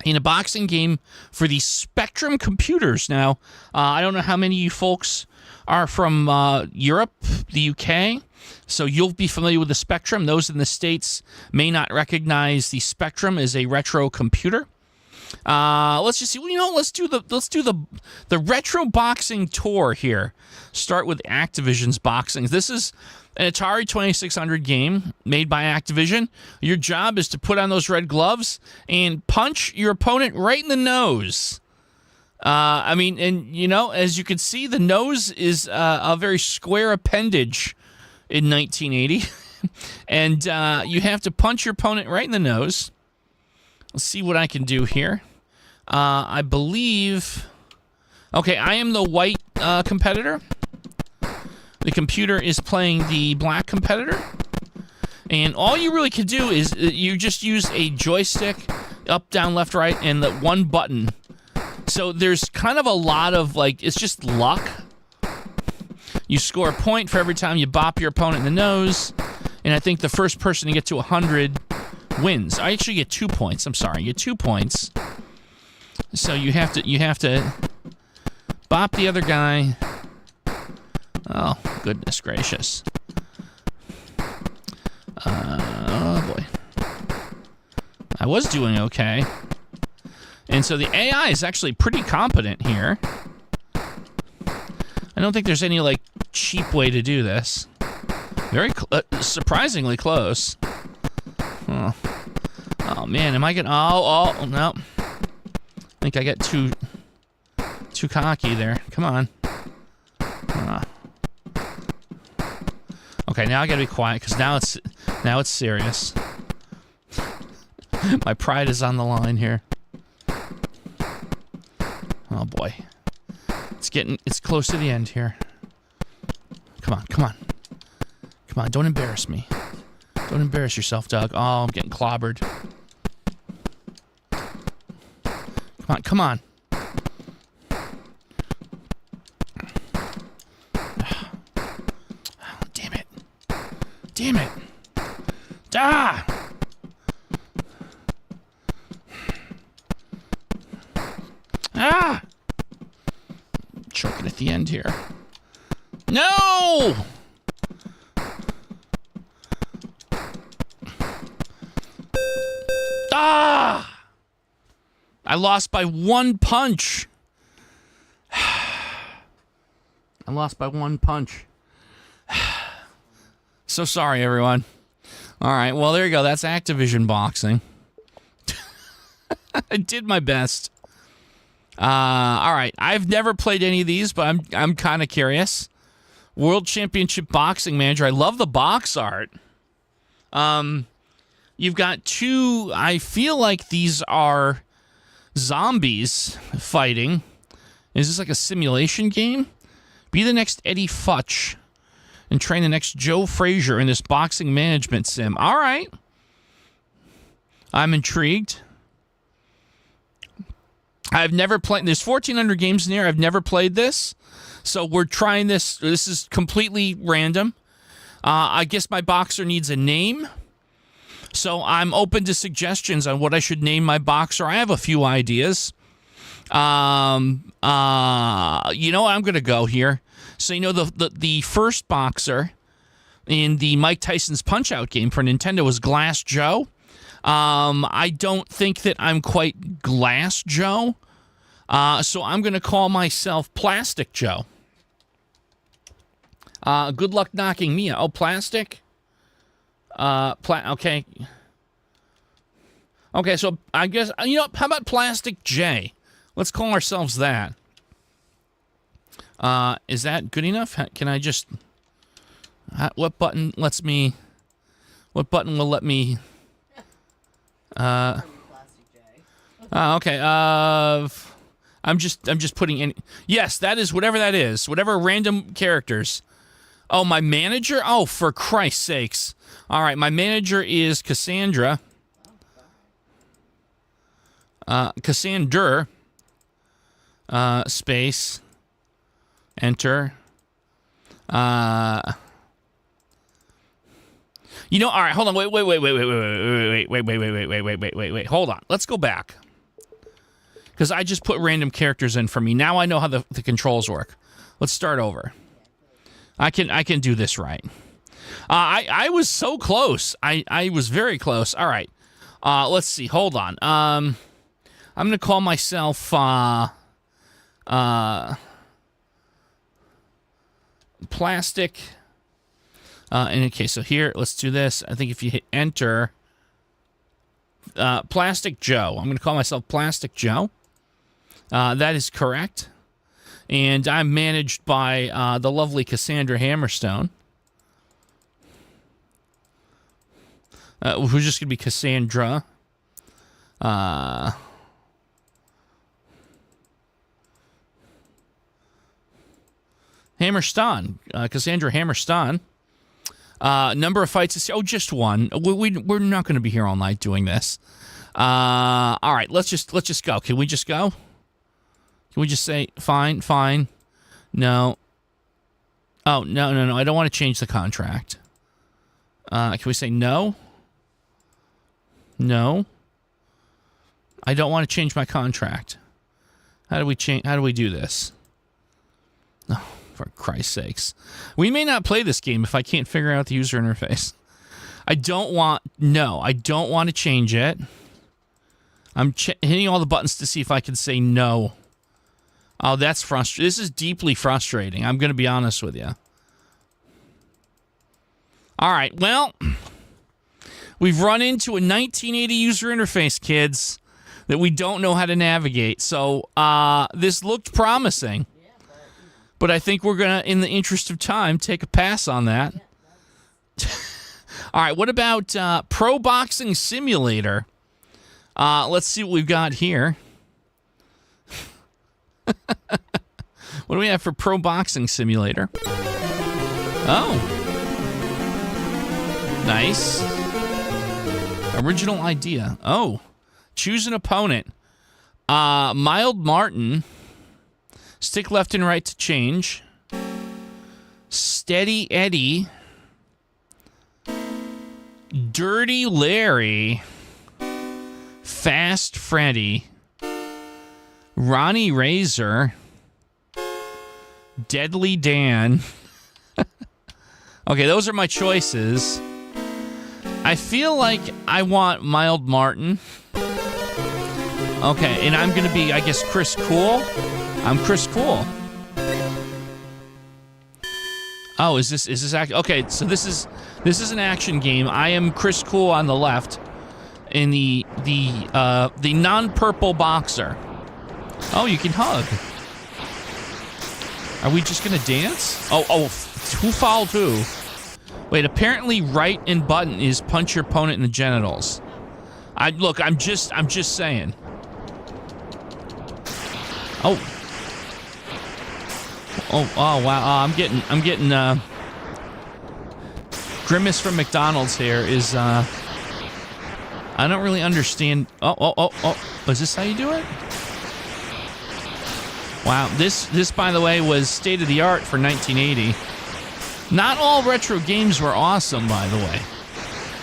in a boxing game for the Spectrum computers. Now, I don't know how many of you folks are from Europe, the UK, so you'll be familiar with the Spectrum. Those in the States may not recognize the Spectrum as a retro computer. Let's just see. Well, let's do the retro boxing tour here. Start with Activision's boxing. This is an Atari 2600 game made by Activision. Your job is to put on those red gloves and punch your opponent right in the nose. As you can see, the nose is a very square appendage in 1980, and you have to punch your opponent right in the nose. Let's see what I can do here. I believe... Okay, I am the white competitor. The computer is playing the black competitor. And all you really can do is you just use a joystick, up, down, left, right, and the one button. So there's kind of a lot of, it's just luck. You score a point for every time you bop your opponent in the nose. And I think the first person to get to 100 wins. I actually get 2 points. I'm sorry, you get 2 points. So you have to bop the other guy. Oh, goodness gracious. Oh boy. I was doing okay. And so the AI is actually pretty competent here. I don't think there's any cheap way to do this. Very surprisingly close. Oh man, am I getting... Oh, no. I think I got too cocky there. Come on. Okay, now I gotta be quiet, because now it's serious. My pride is on the line here. Oh boy. It's close to the end here. Come on, don't embarrass me. Don't embarrass yourself, Doug. Oh, I'm getting clobbered. Come on. Oh, damn it. Ah! Ah! Choking at the end here. No! Ah! I lost by one punch. I lost by one punch. So sorry, everyone. All right, well, there you go. That's Activision boxing. I did my best. All right, I've never played any of these, but I'm kind of curious. World Championship Boxing Manager. I love the box art. You've got two. I feel like these are zombies fighting. Is this like a simulation game? Be the next Eddie Futch and train the next Joe Frazier in this boxing management sim. All right. I'm intrigued. I've never played. There's 1,400 games in here. I've never played this. So we're trying this. This is completely random. I guess my boxer needs a name. So I'm open to suggestions on what I should name my boxer. I have a few ideas. I'm going to go here. So, the first boxer in the Mike Tyson's Punch-Out game for Nintendo was Glass Joe. I don't think that I'm quite Glass Joe. So I'm going to call myself Plastic Joe. Good luck knocking me out. Oh, Plastic? Okay. Okay, so I guess, how about Plastic J? Let's call ourselves that. Is that good enough? Can I just... what button lets me... What button will let me... okay, I'm just putting in... Yes, that is whatever that is. Whatever random characters. Oh, my manager? Oh, for Christ's sakes. All right, my manager is Cassandra. Cassander. Space. Enter. All right, hold on. Wait. Hold on. Let's go back. because I just put random characters in for me. Now I know how the controls work. Let's start over. I can do this right. I was so close. I was very close. All right. Let's see. Hold on. I'm gonna call myself Plastic. Okay, so here, let's do this. I think if you hit enter, Plastic Joe. I'm gonna call myself Plastic Joe. That is correct. And I'm managed by the lovely Cassandra Hammerstone. Who's just going to be Cassandra. Hammerstone. Cassandra Hammerstone. Number of fights. Oh, just one. We're not going to be here all night doing this. All right, let's just go. Can we just go? Can we just say, fine? No. Oh, no. I don't want to change the contract. Can we say no? No. I don't want to change my contract. How do we do this? Oh, for Christ's sakes. We may not play this game if I can't figure out the user interface. I don't want to change it. I'm hitting all the buttons to see if I can say no. Oh, that's frustrating. This is deeply frustrating. I'm going to be honest with you. All right, well, we've run into a 1980 user interface, kids, that we don't know how to navigate. So this looked promising, but I think we're going to, in the interest of time, take a pass on that. All right, what about Pro Boxing Simulator? Let's see what we've got here. What do we have for Pro Boxing Simulator? Oh. Nice. Original idea. Oh. Choose an opponent. Mild Martin. Stick left and right to change. Steady Eddie. Dirty Larry. Fast Freddy. Ronnie Razor. Deadly Dan. Okay, those are my choices. I feel like I want Mild Martin. Okay, and I'm going to be, I guess, Chris Cool. I'm Chris Cool. Oh, is this okay, so this is an action game. I am Chris Cool on the left in the non-purple boxer. Oh, you can hug. Are we just gonna dance? Oh, who fouled who? Wait, apparently right and button is punch your opponent in the genitals. I'm just saying. Oh, wow. I'm getting Grimace from McDonald's here is I don't really understand. Oh. Is this how you do it? Wow, this by the way was state of the art for 1980. Not all retro games were awesome, by the way.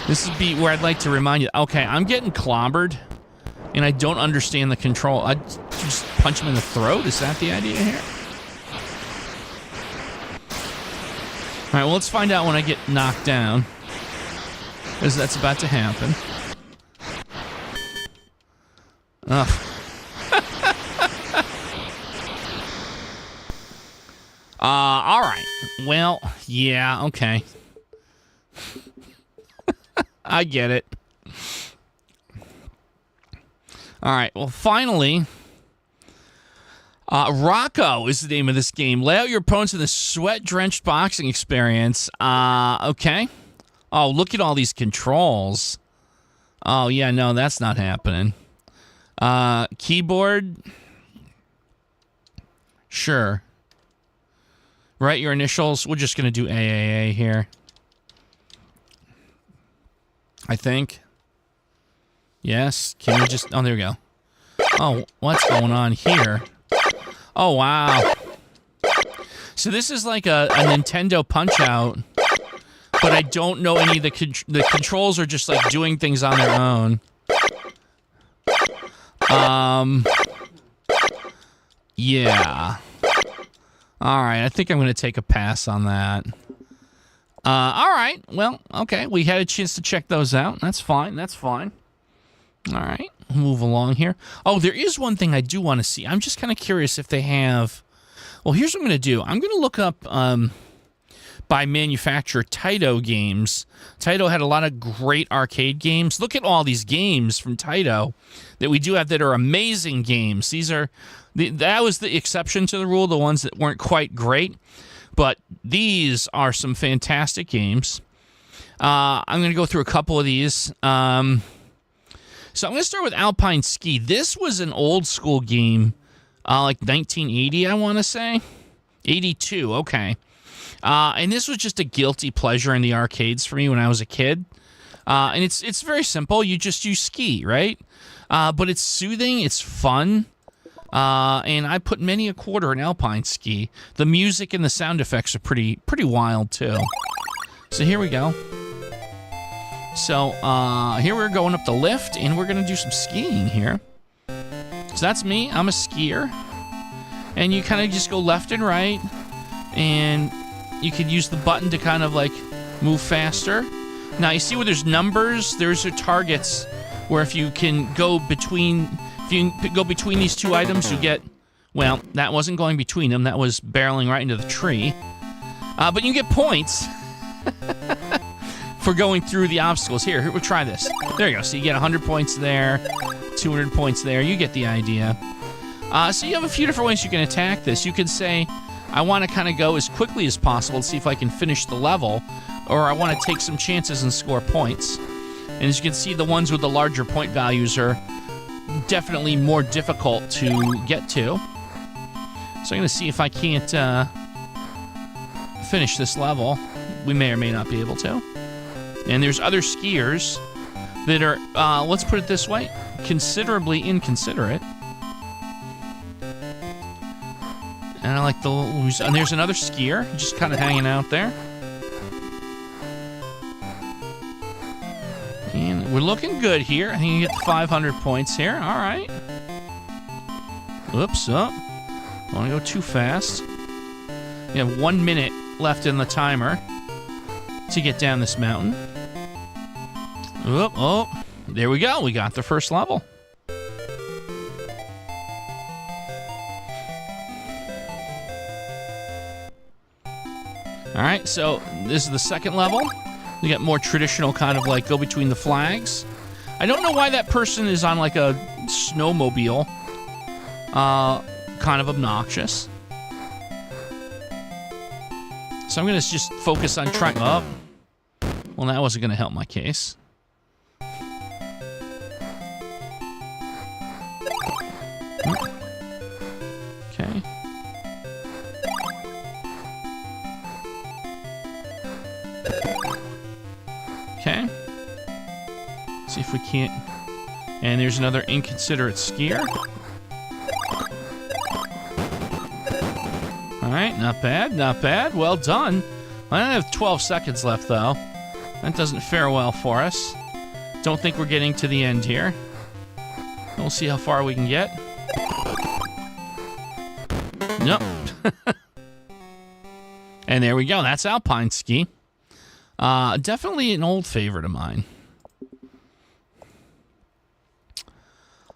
This would be where I'd like to remind you. Okay, I'm getting clobbered, and I don't understand the control. I just punch him in the throat. Is that the idea here? All right, well, let's find out when I get knocked down, because that's about to happen. Ugh. All right. Well, yeah, okay. I get it. All right, well, finally, Rocco is the name of this game. Lay out your opponents in the sweat-drenched boxing experience. Okay. Oh, look at all these controls. Oh, yeah, no, that's not happening. Keyboard. Sure. Write your initials. We're just going to do AAA here. I think. Yes. Can we just... Oh, there we go. Oh, what's going on here? Oh, wow. So this is like a Nintendo Punch-Out, but I don't know any of the controls are just like doing things on their own. Yeah. All right, I think I'm going to take a pass on that. All right, well, okay. We had a chance to check those out. That's fine, that's fine. All right, move along here. Oh, there is one thing I do want to see. I'm just kind of curious if they have... Well, here's what I'm going to do. I'm going to look up by manufacturer Taito games. Taito had a lot of great arcade games. Look at all these games from Taito that we do have that are amazing games. These are... That was the exception to the rule, the ones that weren't quite great. But these are some fantastic games. I'm going to go through a couple of these. So I'm going to start with Alpine Ski. This was an old school game, like 1980, I want to say. 82, okay. And this was just a guilty pleasure in the arcades for me when I was a kid. And it's very simple. You ski, right? But it's soothing. It's fun. And I put many a quarter in Alpine Ski. The music and the sound effects are pretty wild, too. So here we go. So here we're going up the lift, and we're going to do some skiing here. So that's me. I'm a skier. And you kind of just go left and right. And you could use the button to kind of, like, move faster. Now, you see where there's numbers? There's your targets where if you can go between... If you go between these two items, you get... Well, that wasn't going between them. That was barreling right into the tree. But you get points for going through the obstacles. Here, we'll try this. There you go. So you get 100 points there, 200 points there. You get the idea. So you have a few different ways you can attack this. You could say, I want to kind of go as quickly as possible to see if I can finish the level, or I want to take some chances and score points. And as you can see, the ones with the larger point values are definitely more difficult to get to. So I'm going to see if I can't finish this level. We may or may not be able to. And there's other skiers that are, let's put it this way, considerably inconsiderate. And I like and there's another skier just kind of hanging out there. And we're looking good here. I think you get 500 points here. All right. Oops, up. Don't want to go too fast. We have 1 minute left in the timer to get down this mountain. Oh, there we go. We got the first level. All right, so this is the second level. We got more traditional kind of like go between the flags. I don't know why that person is on like a snowmobile. Kind of obnoxious. So I'm going to just focus on trying... Oh. Well, that wasn't going to help my case. Okay. Okay. See if we can't... And there's another inconsiderate skier. Alright, not bad, not bad. Well done. I only have 12 seconds left, though. That doesn't fare well for us. Don't think we're getting to the end here. We'll see how far we can get. Nope. And there we go. That's Alpine Ski. Definitely an old favorite of mine.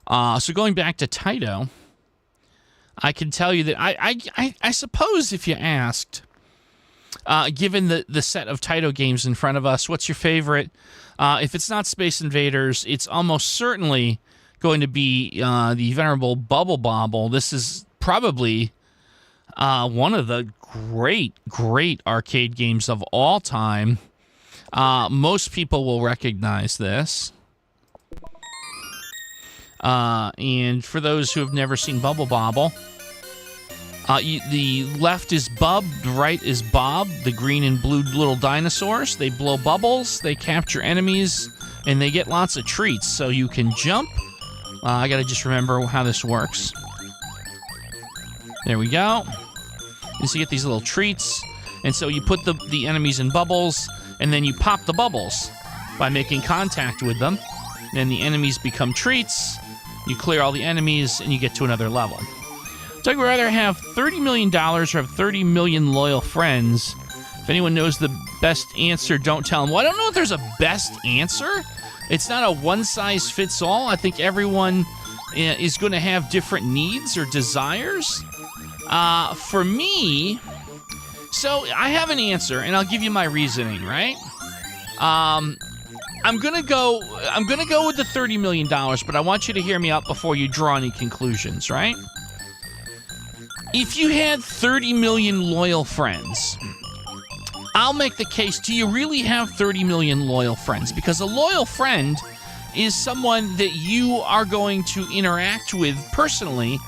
So going back to Taito, I can tell you that I suppose if you asked, given the set of Taito games in front of us, what's your favorite? If it's not Space Invaders, it's almost certainly going to be the venerable Bubble Bobble. This is probably one of the great arcade games of all time. Most people will recognize this. And for those who have never seen Bubble Bobble, the left is Bub, the right is Bob, the green and blue little dinosaurs. They blow bubbles, they capture enemies, and they get lots of treats. So you can jump. I gotta just remember how this works. There we go. And so you get these little treats. And so you put the enemies in bubbles, and then you pop the bubbles by making contact with them. Then the enemies become treats. You clear all the enemies, and you get to another level. So I'd rather have $30 million or have 30 million loyal friends. If anyone knows the best answer, don't tell them. Well, I don't know if there's a best answer. It's not a one-size-fits-all. I think everyone is going to have different needs or desires. For me, so I have an answer, and I'll give you my reasoning, right? I'm gonna go with the $30 million, but I want you to hear me out before you draw any conclusions, right? If you had 30 million loyal friends, I'll make the case, do you really have 30 million loyal friends? Because a loyal friend is someone that you are going to interact with personally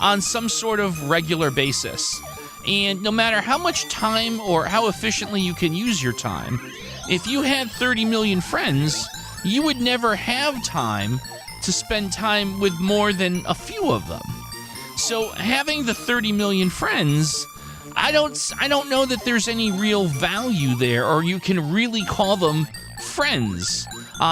on some sort of regular basis. And no matter how much time or how efficiently you can use your time, if you had 30 million friends, you would never have time to spend time with more than a few of them. So having the 30 million friends, I don't know that there's any real value there, or you can really call them friends,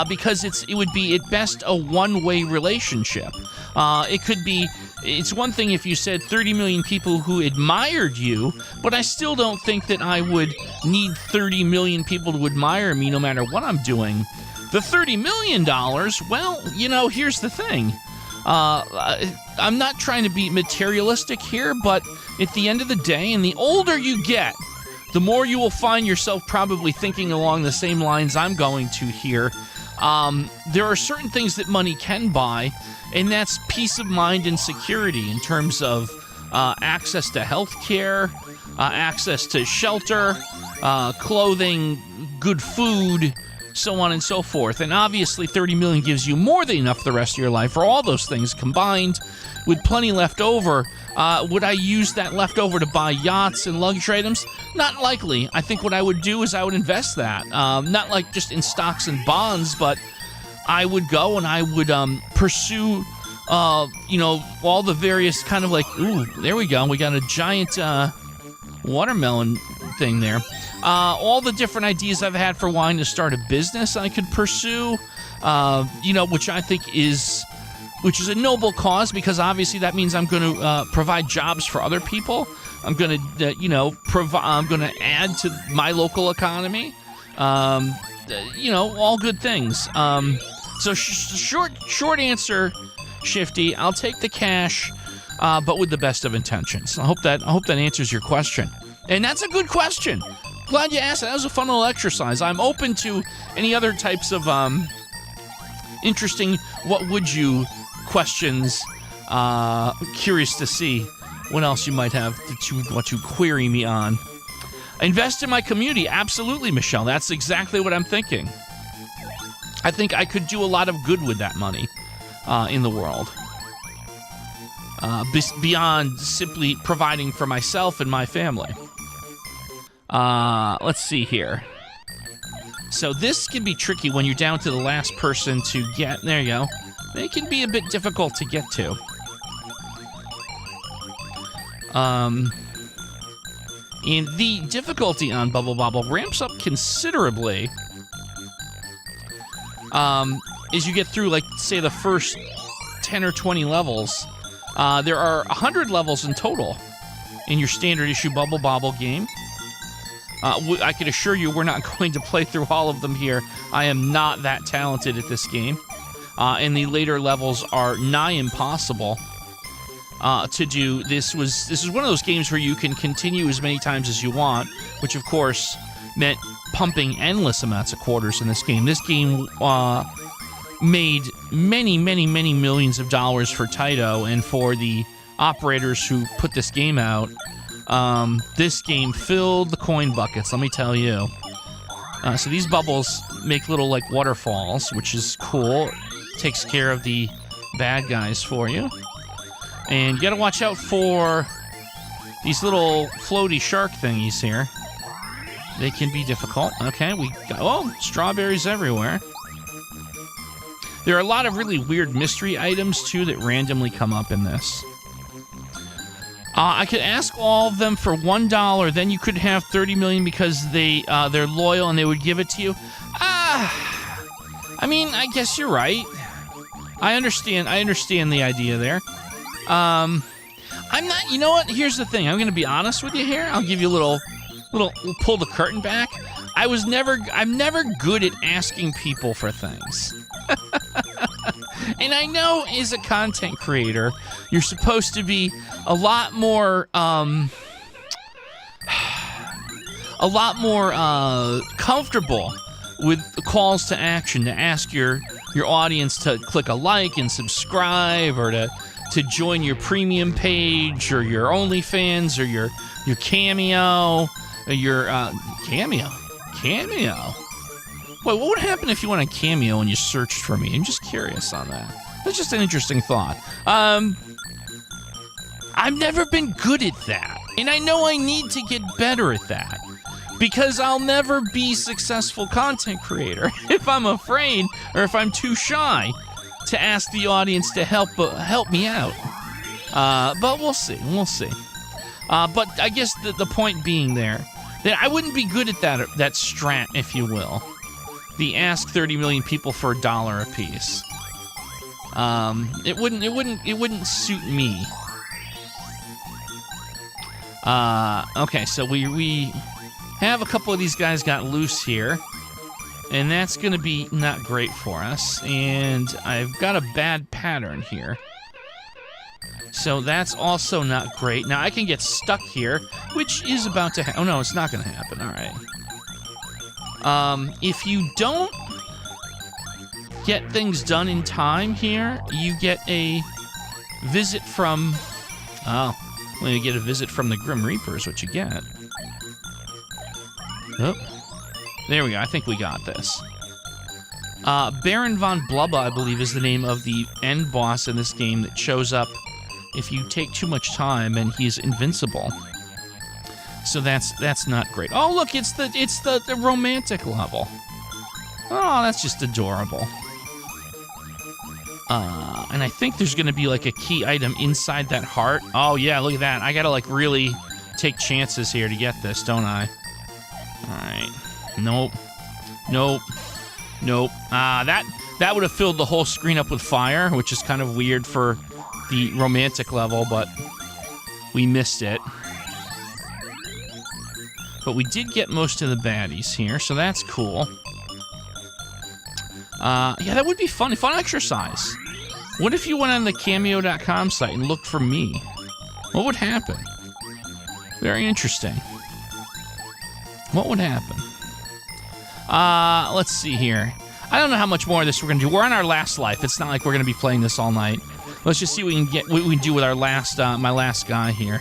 because it would be at best a one-way relationship. It's one thing if you said 30 million people who admired you, but I still don't think that I would need 30 million people to admire me no matter what I'm doing. The $30 million, well, here's the thing. I'm not trying to be materialistic here, but at the end of the day, and the older you get, the more you will find yourself probably thinking along the same lines I'm going to here. There are certain things that money can buy, and that's peace of mind and security in terms of access to health care, access to shelter, clothing, good food, so on and so forth. And obviously 30 million gives you more than enough the rest of your life for all those things combined. With plenty left over, would I use that leftover to buy yachts and luxury items? Not likely. I think what I would do is I would invest that. Not like just in stocks and bonds, but I would go and I would pursue, all the various kind of like, ooh, there we go. We got a giant watermelon thing there. All the different ideas I've had for wanting to start a business I could pursue, which I think is a noble cause, because obviously that means I'm going to provide jobs for other people. I'm going to, I'm going to add to my local economy. All good things. So short answer, Shifty. I'll take the cash, but with the best of intentions. I hope that answers your question. And that's a good question. Glad you asked. That was a fun little exercise. I'm open to any other types of interesting what would you questions. Curious to see what else you might have that you want to query me on. Invest in my community. Absolutely, Michelle. That's exactly what I'm thinking. I think I could do a lot of good with that money in the world. Beyond simply providing for myself and my family. Let's see here. So this can be tricky when you're down to the last person to get. There you go. It can be a bit difficult to get to. And the difficulty on Bubble Bobble ramps up considerably as you get through, like, say, the first 10 or 20 levels. There are 100 levels in total in your standard issue Bubble Bobble game. I can assure you we're not going to play through all of them here. I am not that talented at this game. And the later levels are nigh impossible to do. This is one of those games where you can continue as many times as you want, which of course meant pumping endless amounts of quarters in this game. This game made many, many, many millions of dollars for Taito and for the operators who put this game out. This game filled the coin buckets, let me tell you. So these bubbles make little, like, waterfalls, which is cool. Takes care of the bad guys for you. And you gotta watch out for these little floaty shark thingies here. They can be difficult. Okay, we got, strawberries everywhere. There are a lot of really weird mystery items, too, that randomly come up in this. I could ask all of them for $1, then you could have 30 million because they're loyal and they would give it to you. I mean, I guess you're right. I understand the idea there. I'm not. You know what? Here's the thing. I'm going to be honest with you here. I'll give you a little. We'll pull the curtain back. I'm never good at asking people for things. And I know as a content creator, you're supposed to be a lot more comfortable with the calls to action, to ask your audience to click a like and subscribe, or to join your premium page, or your OnlyFans, or your Cameo, or your Cameo. Wait, what would happen if you went on Cameo and you searched for me? I'm just curious on that. That's just an interesting thought. I've never been good at that, and I know I need to get better at that, because I'll never be a successful content creator if I'm afraid, or if I'm too shy to ask the audience to help me out. But we'll see. But I guess the point being there, that I wouldn't be good at that strat, if you will. The ask 30 million people for $1 a piece. It wouldn't suit me. Okay, so we have a couple of these guys got loose here, and that's gonna be not great for us. And I've got a bad pattern here, so that's also not great. Now I can get stuck here, which is about to oh no, it's not gonna happen. All right. If you don't get things done in time here, you get a visit from... Oh, well, you get a visit from the Grim Reaper is what you get. Oh, there we go. I think we got this. Baron von Blubba, I believe, is the name of the end boss in this game that shows up if you take too much time, and he's invincible. So that's not great. Oh, look, it's the romantic level. Oh, that's just adorable. And I think there's gonna be like a key item inside that heart. Oh yeah, look at that. I gotta like really take chances here to get this, don't I? All right. Nope. That would have filled the whole screen up with fire, which is kind of weird for the romantic level, but we missed it. But we did get most of the baddies here, so that's cool. Yeah, that would be fun. Fun exercise. What if you went on the Cameo.com site and looked for me? What would happen? Very interesting. What would happen? Let's see here. I don't know how much more of this we're gonna do. We're on our last life. It's not like we're gonna be playing this all night. Let's just see what we can do with our last, my last guy here.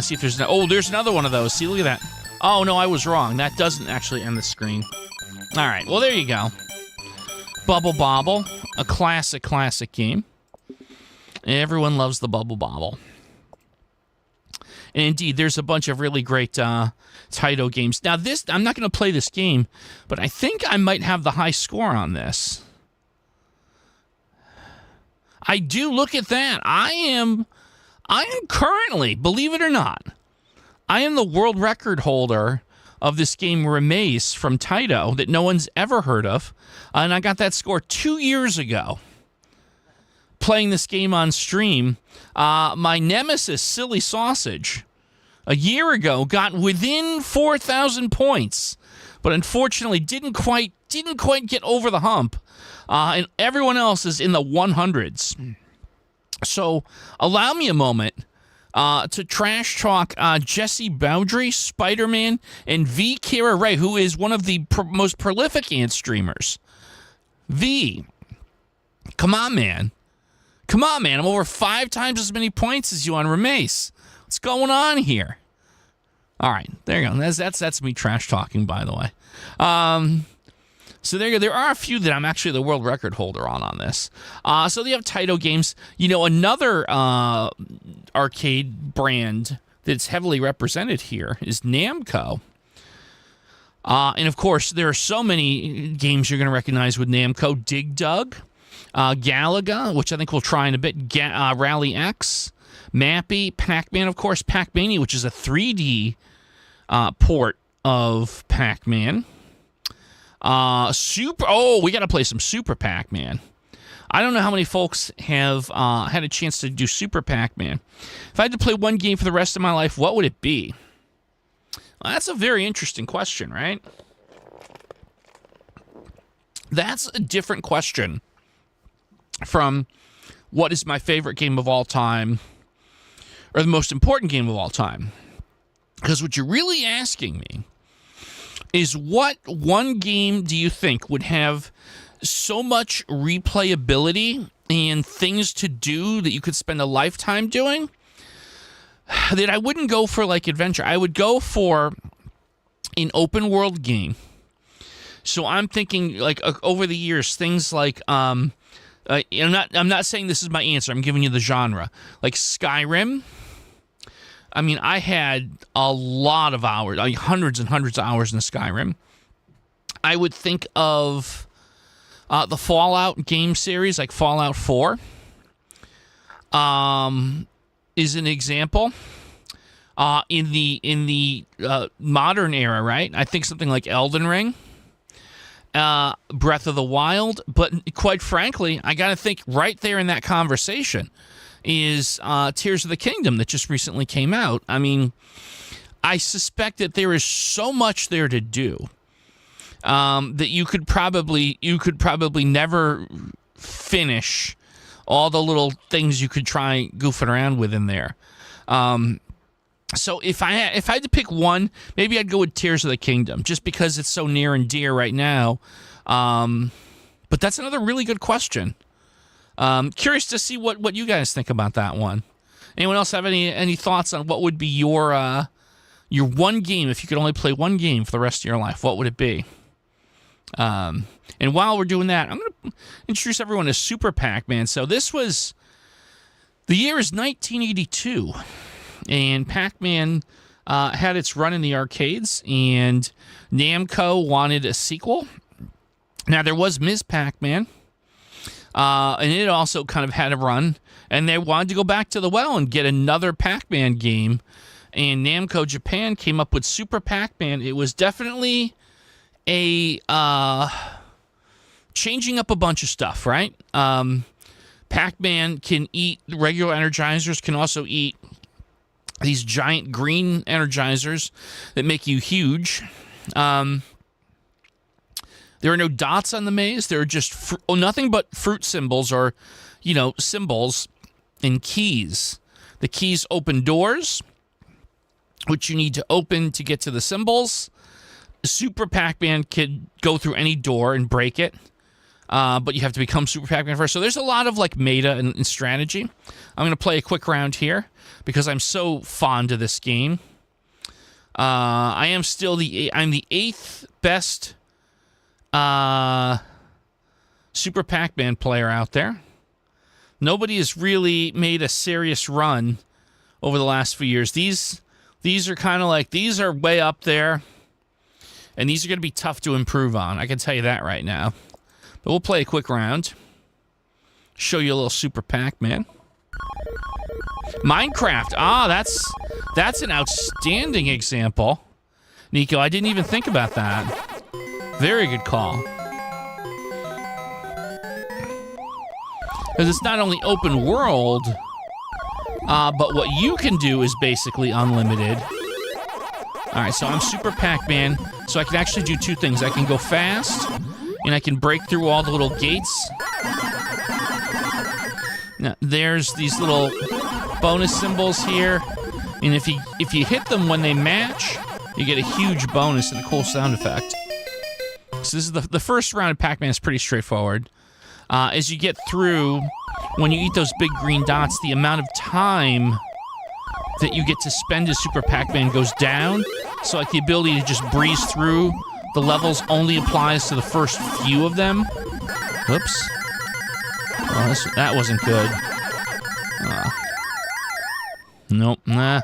See if there's there's another one of those. See, look at that. Oh no, I was wrong. That doesn't actually end the screen. All right, well there you go. Bubble Bobble, a classic game. Everyone loves the Bubble Bobble. And indeed, there's a bunch of really great Taito games. Now this, I'm not going to play this game, but I think I might have the high score on this. I do. Look at that. I am currently, believe it or not, I am the world record holder of this game Remaze from Taito that no one's ever heard of. And I got that score 2 years ago playing this game on stream. My nemesis, Silly Sausage, a year ago got within 4,000 points, but unfortunately didn't quite get over the hump. And everyone else is in the 100s. So allow me a moment to trash talk Jesse Bowdry, Spider-Man, and V. Kira Ray, who is one of the most prolific streamers. V, come on, man. Come on, man. I'm over 5 times as many points as you on Remaze. What's going on here? All right, there you go. That's me trash talking, by the way. So there you go. There are a few that I'm actually the world record holder on this. So they have Taito games. You know, another arcade brand that's heavily represented here is Namco. And of course, there are so many games you're going to recognize with Namco. Dig Dug, Galaga, which I think we'll try in a bit, Rally X, Mappy, Pac-Man, of course, Pac-Mania, which is a 3D port of Pac-Man. We got to play some Super Pac-Man. I don't know how many folks have had a chance to do Super Pac-Man. If I had to play one game for the rest of my life, what would it be? Well, that's a very interesting question, right? That's a different question from what is my favorite game of all time or the most important game of all time. Because what you're really asking me is what one game do you think would have so much replayability and things to do that you could spend a lifetime doing that I wouldn't go for like adventure. I would go for an open world game. So I'm thinking like over the years, things like I'm not saying this is my answer. I'm giving you the genre. Like Skyrim. I mean, I had a lot of hours, hundreds and hundreds of hours in Skyrim. I would think of the Fallout game series, like Fallout 4, is an example. In the modern era, right? I think something like Elden Ring, Breath of the Wild. But quite frankly, I got to think right there in that conversation is Tears of the Kingdom that just recently came out. I mean, I suspect that there is so much there to do that you could probably never finish all the little things you could try goofing around with in there. So if I had to pick one, maybe I'd go with Tears of the Kingdom, just because it's so near and dear right now. But that's another really good question. Curious to see what you guys think about that one. Anyone else have any thoughts on what would be your one game if you could only play one game for the rest of your life? What would it be? And while we're doing that, I'm going to introduce everyone to Super Pac-Man. So the year is 1982, and Pac-Man had its run in the arcades, and Namco wanted a sequel. Now, there was Ms. Pac-Man, and it also kind of had a run, and they wanted to go back to the well and get another Pac-Man game, and Namco Japan came up with Super Pac-Man. It was definitely a changing up a bunch of stuff, right? Pac-Man can eat regular Energizers, can also eat these giant green Energizers that make you huge. There are no dots on the maze. There are just nothing but fruit symbols or, symbols and keys. The keys open doors, which you need to open to get to the symbols. Super Pac-Man can go through any door and break it, but you have to become Super Pac-Man first. So there's a lot of meta and strategy. I'm going to play a quick round here because I'm so fond of this game. I'm the 8th best Super Pac-Man player out there. Nobody has really made a serious run over the last few years. These are kind of these are way up there. And these are going to be tough to improve on. I can tell you that right now. But we'll play a quick round. Show you a little Super Pac-Man. Minecraft. That's an outstanding example. Nico, I didn't even think about that. Very good call. Because it's not only open world, but what you can do is basically unlimited. All right, so I'm Super Pac-Man, so I can actually do two things. I can go fast, and I can break through all the little gates. Now, there's these little bonus symbols here, and if you hit them when they match, you get a huge bonus and a cool sound effect. So this is the first round of Pac-Man is pretty straightforward. As you get through, when you eat those big green dots, the amount of time that you get to spend as Super Pac-Man goes down. So the ability to just breeze through the levels only applies to the first few of them. Oops. Oh, that wasn't good. Nope. Nah.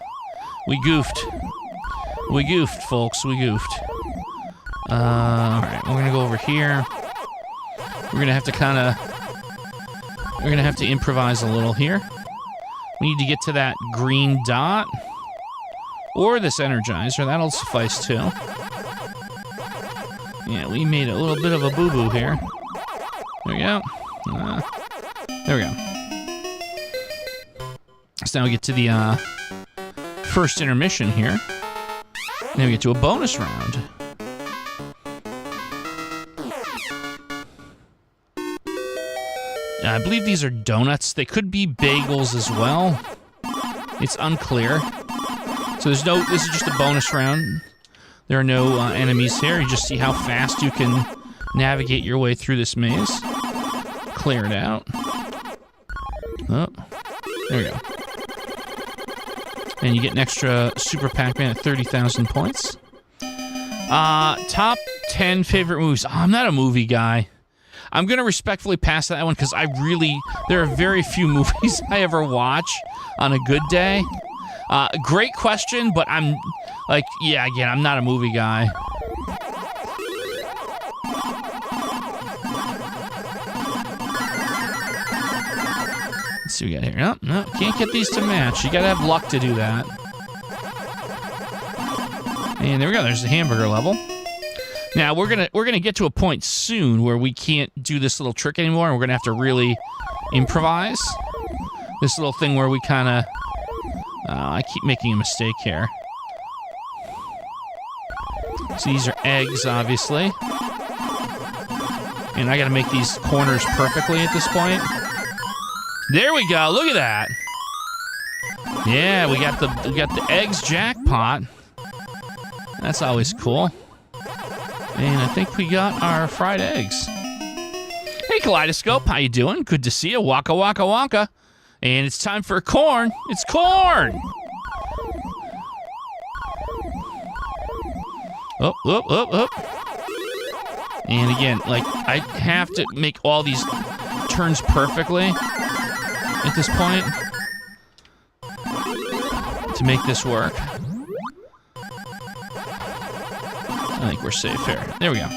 We goofed. We goofed, folks. We goofed. Alright, we're gonna go over here. We're gonna have to improvise a little here. We need to get to that green dot. Or this Energizer, that'll suffice too. Yeah, we made a little bit of a boo-boo here. There we go. There we go. So now we get to the first intermission here. Then we get to a bonus round. I believe these are donuts. They could be bagels as well. It's unclear. So this is just a bonus round. There are no enemies here. You just see how fast you can navigate your way through this maze. Clear it out. Oh, there we go. And you get an extra Super Pac-Man at 30,000 points. Top 10 favorite movies. Oh, I'm not a movie guy. I'm going to respectfully pass that one because there are very few movies I ever watch on a good day. Great question, but I'm like, yeah, again, I'm not a movie guy. Let's see what we got here. No, can't get these to match. You got to have luck to do that. And there we go. There's the hamburger level. Now, we're gonna get to a point soon where we can't do this little trick anymore, and we're going to have to really improvise. This little thing where we kind of... I keep making a mistake here. So these are eggs, obviously. And I got to make these corners perfectly at this point. There we go. Look at that. Yeah, we got the eggs jackpot. That's always cool. And I think we got our fried eggs. Hey, Kaleidoscope, how you doing? Good to see you. Waka, waka, waka. And it's time for corn. It's corn! Up, up, up, up. And again, like, I have to make all these turns perfectly at this point to make this work. I think we're safe here. There we go.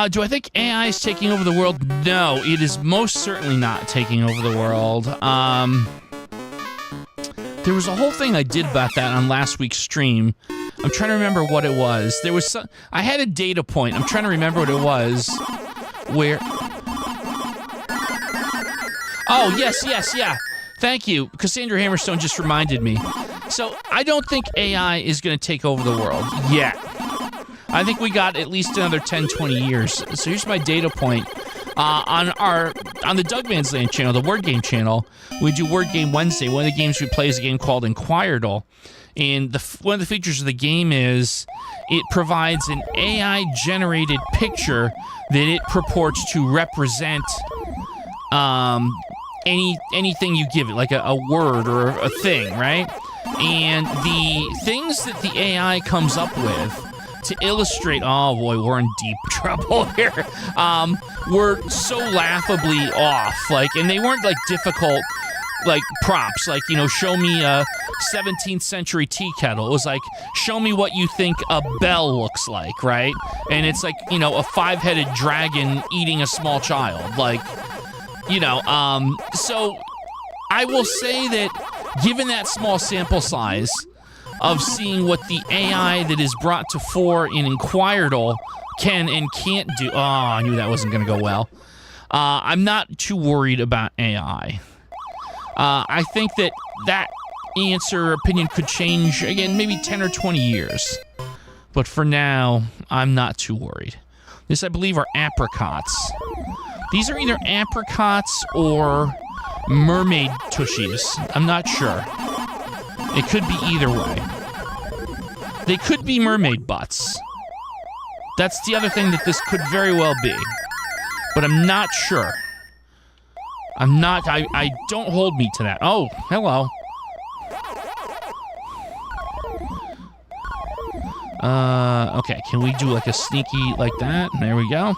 Do I think AI is taking over the world? No, it is most certainly not taking over the world. There was a whole thing I did about that on last week's stream. I'm trying to remember what it was. I had a data point. I'm trying to remember what it was. Where... Oh, yes, yeah. Thank you. Cassandra Hammerstone just reminded me. So, I don't think AI is going to take over the world yet. I think we got at least another 10, 20 years. So here's my data point. On the Doug Man's Land channel, the Word Game channel, we do Word Game Wednesday. One of the games we play is a game called Inquiredle. And one of the features of the game is it provides an AI-generated picture that it purports to represent anything you give it, like a word or a thing, right? And the things that the AI comes up with to illustrate, oh boy, we're in deep trouble here, were so laughably off, and they weren't difficult prompts, show me a 17th century tea kettle. It was show me what you think a bell looks like, right? And it's a five-headed dragon eating a small child, so I will say that given that small sample size of seeing what the AI that is brought to fore in Inquiredle can and can't do. Oh, I knew that wasn't going to go well. I'm not too worried about AI. I think that answer or opinion could change, again, maybe 10 or 20 years. But for now, I'm not too worried. This, I believe, are apricots. These are either apricots or mermaid tushies. I'm not sure. It could be either way. They could be mermaid butts. That's the other thing that this could very well be. But I'm not sure. I don't hold me to that. Oh, hello. Okay, can we do a sneaky like that? There we go.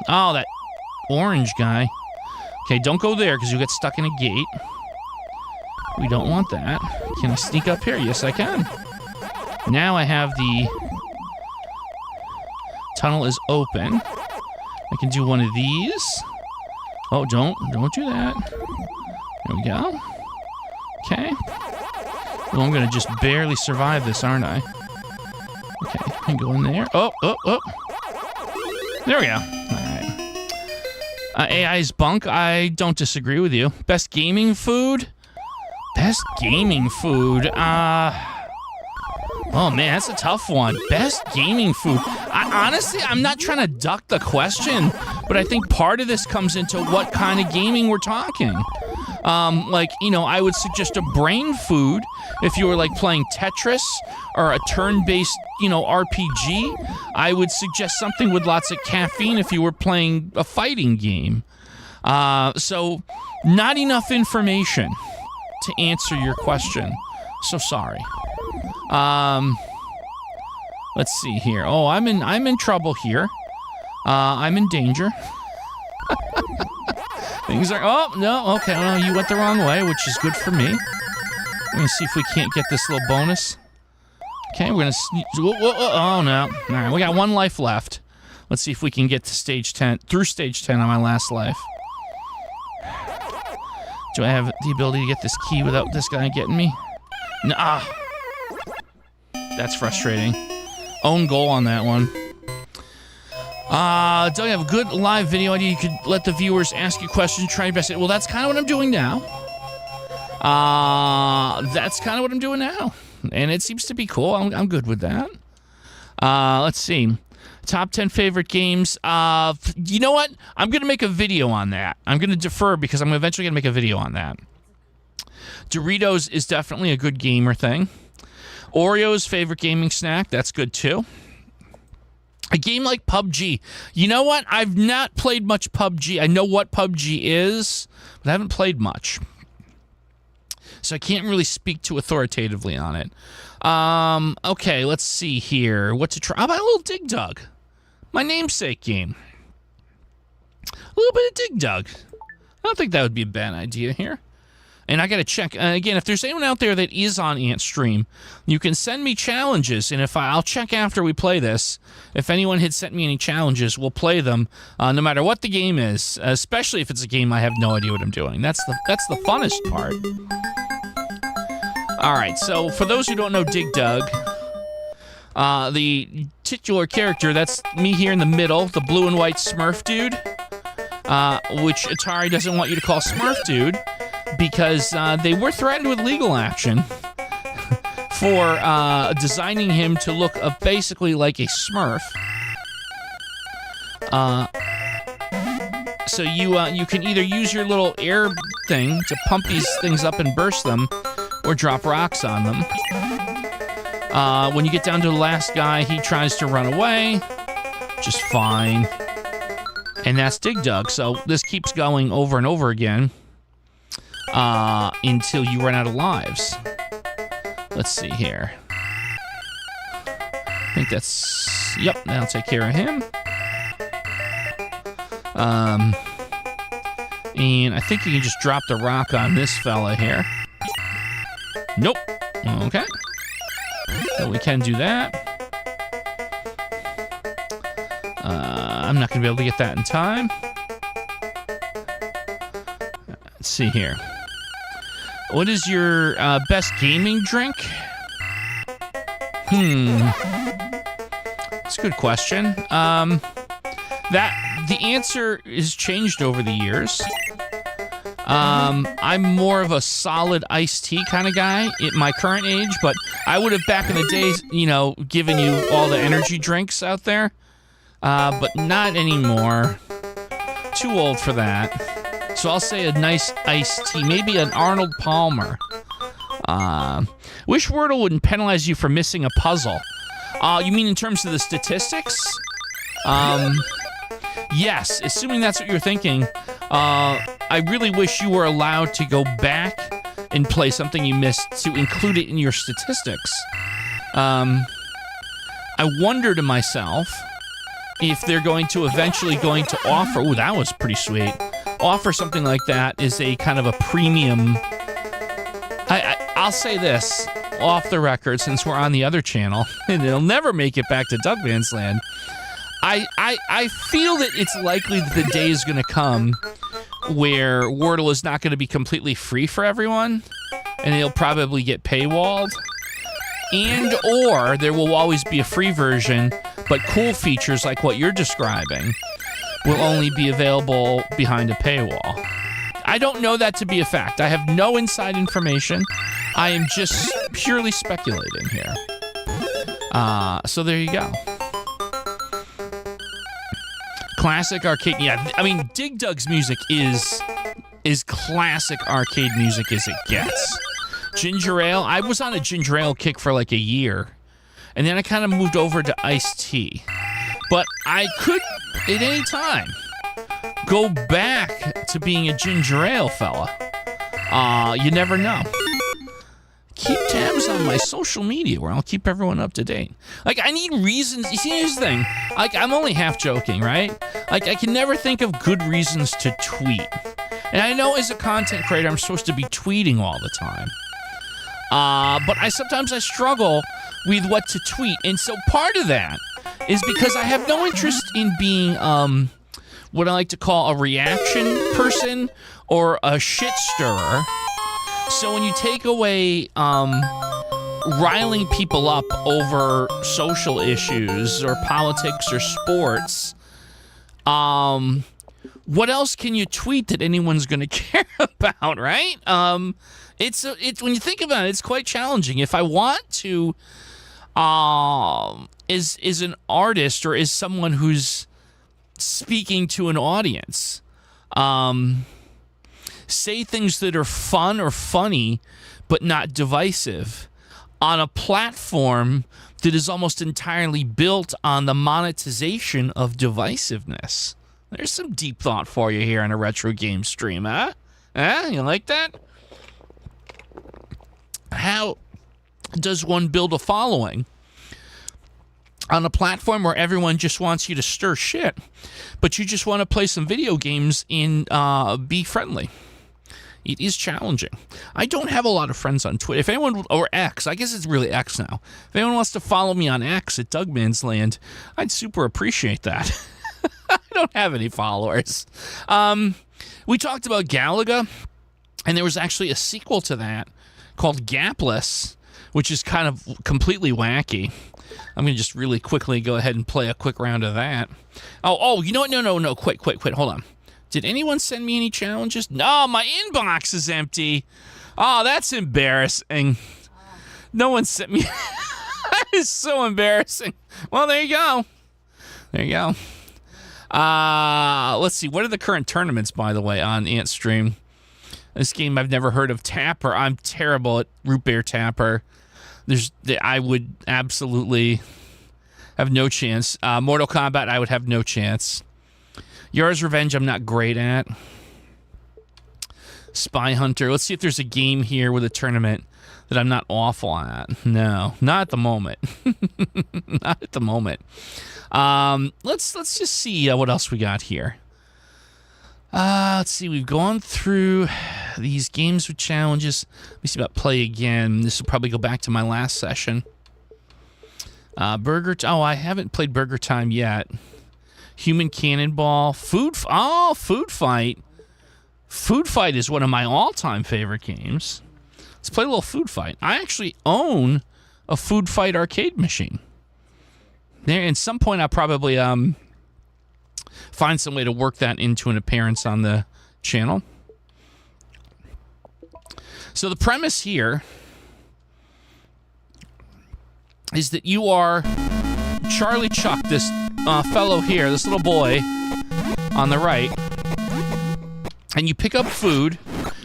Oh, that orange guy. Okay, don't go there because you get stuck in a gate. We don't want that. Can I sneak up here? Yes, I can. Now I have the tunnel is open. I can do one of these. Oh, don't do that. There we go. Okay. Well, I'm going to just barely survive this, aren't I? Okay, I can go in there. Oh. There we go. All right. AI's bunk. I don't disagree with you. Best gaming food? Best gaming food? Oh, man, that's a tough one. Best gaming food. Honestly, I'm not trying to duck the question, but I think part of this comes into what kind of gaming we're talking. Like, you know, I would suggest a brain food if you were, like, playing Tetris or a turn-based, you know, RPG. I would suggest something with lots of caffeine if you were playing a fighting game. So, not enough information to answer your question. So sorry. Let's see here. Oh, I'm in trouble here. I'm in danger. Things are, oh, no, okay, well, you went the wrong way, which is good for me. We're gonna see if we can't get this little bonus. Okay, we're gonna sneak, oh, no. All right, we got 1 life left. Let's see if we can get to stage 10, through stage 10 on my last life. Do I have the ability to get this key without this guy getting me? Nah. That's frustrating. Own goal on that one. Don't you have a good live video idea? You could let the viewers ask you questions, try your best. Well, that's kind of what I'm doing now. That's kind of what I'm doing now. And it seems to be cool. I'm good with that. Let's see. Top 10 favorite games. You know what? I'm going to make a video on that. I'm going to defer because I'm eventually going to make a video on that. Doritos is definitely a good gamer thing. Oreo's favorite gaming snack. That's good too. A game like PUBG. You know what? I've not played much PUBG. I know what PUBG is, but I haven't played much. So I can't really speak too authoritatively on it. Okay, let's see here. What to try? How about a little Dig Dug? My namesake game. A little bit of Dig Dug. I don't think that would be a bad idea here. And I got to check. Again, if there's anyone out there that is on Antstream, you can send me challenges. And if I'll check after we play this. If anyone had sent me any challenges, we'll play them no matter what the game is, especially if it's a game I have no idea what I'm doing. That's the funnest part. All right, so for those who don't know Dig Dug, the titular character, that's me here in the middle, the blue and white Smurf dude, which Atari doesn't want you to call Smurf dude, because they were threatened with legal action for designing him to look basically like a Smurf. So you can either use your little air thing to pump these things up and burst them, or drop rocks on them. When you get down to the last guy, he tries to run away, just fine. And that's Dig Dug. So this keeps going over and over again. Until you run out of lives. Let's see here. I think that's... Yep, that'll take care of him. And I think you can just drop the rock on this fella here. Nope. Okay. So we can do that. I'm not going to be able to get that in time. Let's see here. What is your best gaming drink? That's a good question. The answer is changed over the years. I'm more of a solid iced tea kind of guy at my current age, but I would have back in the days, you know, given you all the energy drinks out there, but not anymore. Too old for that. So I'll say a nice iced tea, maybe an Arnold Palmer. Wish Wordle wouldn't penalize you for missing a puzzle. You mean in terms of the statistics? Yes, assuming that's what you're thinking. I really wish you were allowed to go back and play something you missed to include it in your statistics. I wonder to myself if they're eventually going to offer... Ooh, that was pretty sweet. Offer something like that as a kind of a premium... I'll say this, off the record, since we're on the other channel, and it'll never make it back to Duckman's Land. I feel that it's likely that the day is going to come where Wordle is not going to be completely free for everyone, and it'll probably get paywalled. And or there will always be a free version, but cool features like what you're describing, will only be available behind a paywall. I don't know that to be a fact. I have no inside information. I am just purely speculating here. So there you go. Classic arcade. Yeah, I mean, Dig Dug's music is classic arcade music as it gets. Ginger Ale. I was on a ginger ale kick for like a year, and then I kind of moved over to iced tea. But I could, at any time, go back to being a ginger ale fella. You never know. Keep tabs on my social media where I'll keep everyone up to date. Like, I need reasons. You see, here's the thing. Like, I'm only half joking, right? Like, I can never think of good reasons to tweet. And I know as a content creator, I'm supposed to be tweeting all the time. But sometimes I struggle with what to tweet. And so part of that is because I have no interest in being what I like to call a reaction person or a shit stirrer. So when you take away riling people up over social issues or politics or sports, what else can you tweet that anyone's going to care about, right? It's when you think about it, it's quite challenging. If I want to, is an artist or is someone who's speaking to an audience, say things that are fun or funny, but not divisive, on a platform that is almost entirely built on the monetization of divisiveness. There's some deep thought for you here on a retro game stream, huh? You like that? How does one build a following on a platform where everyone just wants you to stir shit, but you just want to play some video games and be friendly? It is challenging. I don't have a lot of friends on Twitter. If anyone, or X, I guess it's really X now. If anyone wants to follow me on X at Dougman's Land, I'd super appreciate that. I don't have any followers. We talked about Galaga, and there was actually a sequel to that called Gapless, which is kind of completely wacky. I'm going to just really quickly go ahead and play a quick round of that. Oh, you know what? No. Quit. Hold on. Did anyone send me any challenges? No, my inbox is empty. Oh, that's embarrassing. No one sent me. That is so embarrassing. Well, there you go. Let's see. What are the current tournaments, by the way, on Antstream? This game I've never heard of. Tapper. I'm terrible at Root Beer Tapper. I would absolutely have no chance. Mortal Kombat, I would have no chance. Yars Revenge, I'm not great at. Spy Hunter. Let's see if there's a game here with a tournament that I'm not awful at. No, not at the moment. Not at the moment. Let's just see what else we got here. Let's see. We've gone through these games with challenges. Let me see about play again. This will probably go back to my last session. I haven't played Burger Time yet. Human Cannonball. Food Fight. Food Fight is one of my all-time favorite games. Let's play a little Food Fight. I actually own a Food Fight arcade machine. There, at some point, I'll probably find some way to work that into an appearance on the channel. So the premise here is that you are Charlie Chuck, this fellow here, this little boy on the right, and you pick up food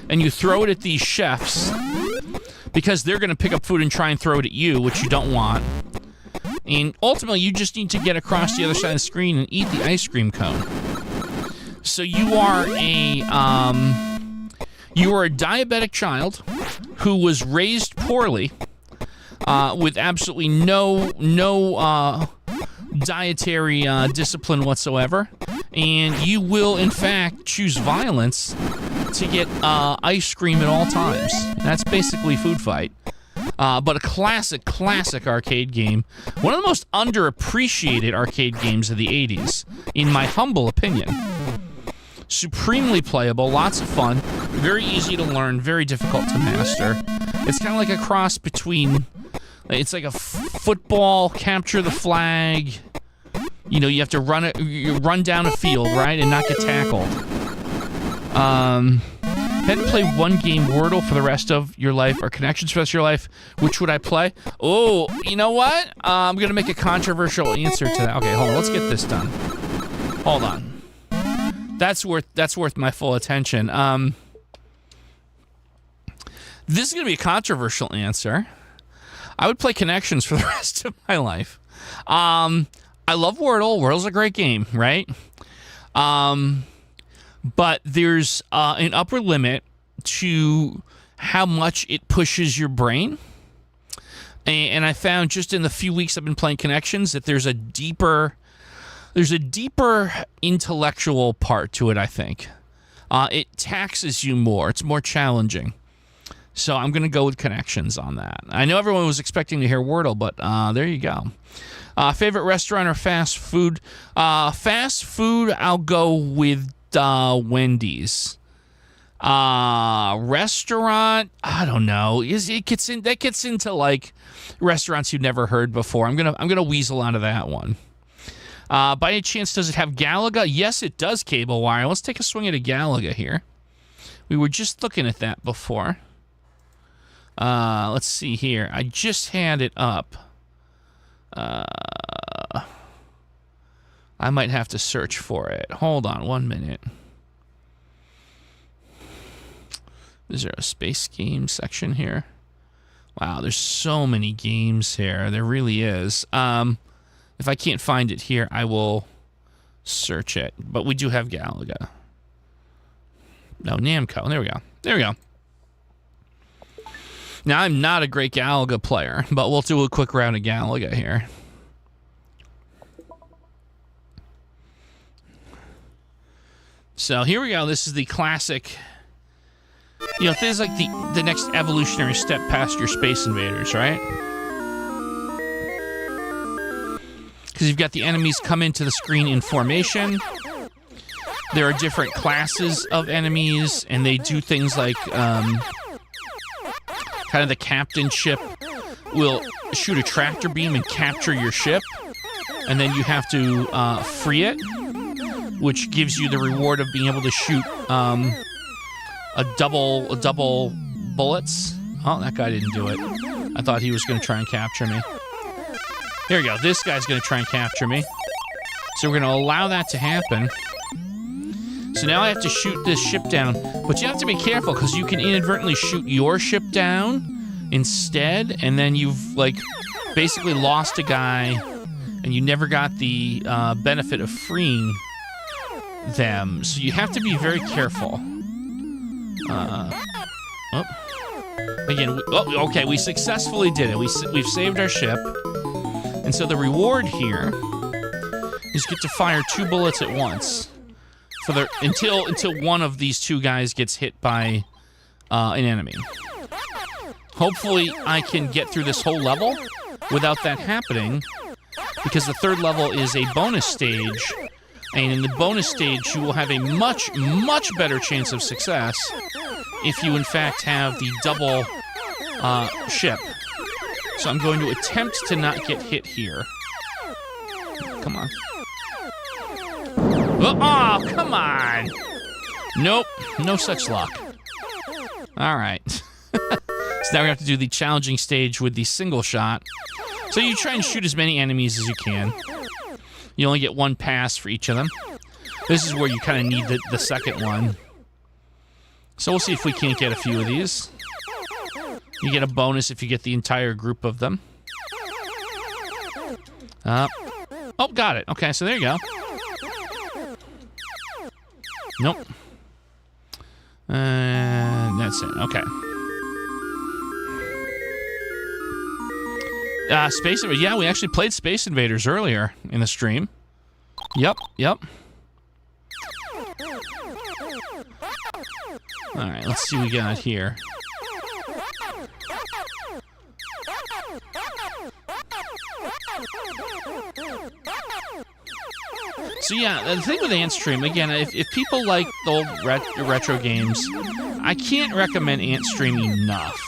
and you throw it at these chefs because they're going to pick up food and try and throw it at you, which you don't want. And ultimately, you just need to get across the other side of the screen and eat the ice cream cone. So you are a diabetic child who was raised poorly, with absolutely no dietary discipline whatsoever, and you will in fact choose violence to get ice cream at all times. That's basically Food Fight. But a classic arcade game. One of the most underappreciated arcade games of the 80s, in my humble opinion. Supremely playable, lots of fun, very easy to learn, very difficult to master. It's kind of like a cross between, it's like a football, capture the flag, you know, you have to run down a field, right, and not get tackled. Had to play one game Wordle for the rest of your life, or Connections for the rest of your life. Which would I play? Oh, you know what? I'm gonna make a controversial answer to that. Okay, hold on. Let's get this done. Hold on. That's worth my full attention. This is gonna be a controversial answer. I would play Connections for the rest of my life. I love Wordle. Wordle's a great game, right? But there's an upper limit to how much it pushes your brain. And I found just in the few weeks I've been playing Connections that there's a deeper intellectual part to it, I think. It taxes you more. It's more challenging. So I'm going to go with Connections on that. I know everyone was expecting to hear Wordle, but there you go. Favorite restaurant or fast food? Fast food, I'll go with Wendy's. Restaurant, I don't know. That gets into like restaurants you've never heard before. I'm gonna weasel out of that one. By any chance, does it have Galaga? Yes, it does, Cable Wire. Let's take a swing at a Galaga here. We were just looking at that before. Let's see here. I just had it up. I might have to search for it. Hold on 1 minute. Is there a space game section here? Wow, there's so many games here. There really is. If I can't find it here, I will search it. But we do have Galaga. No, Namco. There we go. There we go. Now, I'm not a great Galaga player, but we'll do a quick round of Galaga here. So here we go. This is the classic. You know, this is like the next evolutionary step past your Space Invaders, right? Because you've got the enemies come into the screen in formation. There are different classes of enemies, and they do things like kind of the captain ship will shoot a tractor beam and capture your ship, and then you have to free it, which gives you the reward of being able to shoot a double bullets. Oh, that guy didn't do it. I thought he was going to try and capture me. Here we go. This guy's going to try and capture me. So we're going to allow that to happen. So now I have to shoot this ship down. But you have to be careful because you can inadvertently shoot your ship down instead. And then you've, like, basically lost a guy. And you never got the benefit of freeing them. So you have to be very careful. Again, okay, we successfully did it. We've saved our ship. And so the reward here is get to fire 2 bullets at once for until one of these 2 guys gets hit by an enemy. Hopefully I can get through this whole level without that happening, because the 3rd level is a bonus stage, and in the bonus stage you will have a much, much better chance of success if you in fact have the double ship. So I'm going to attempt to not get hit here. Come on. Oh, come on! Nope, no such luck. Alright. So now we have to do the challenging stage with the single shot. So you try and shoot as many enemies as you can. You only get 1 pass for each of them. This is where you kind of need the second one. So we'll see if we can't get a few of these. You get a bonus if you get the entire group of them. Oh, got it. Okay, so there you go. Nope. That's it. Okay. Space Invaders. Yeah, we actually played Space Invaders earlier in the stream. Yep. Alright, let's see what we got here. So yeah, the thing with Antstream, again, if people like the old retro games, I can't recommend Antstream enough.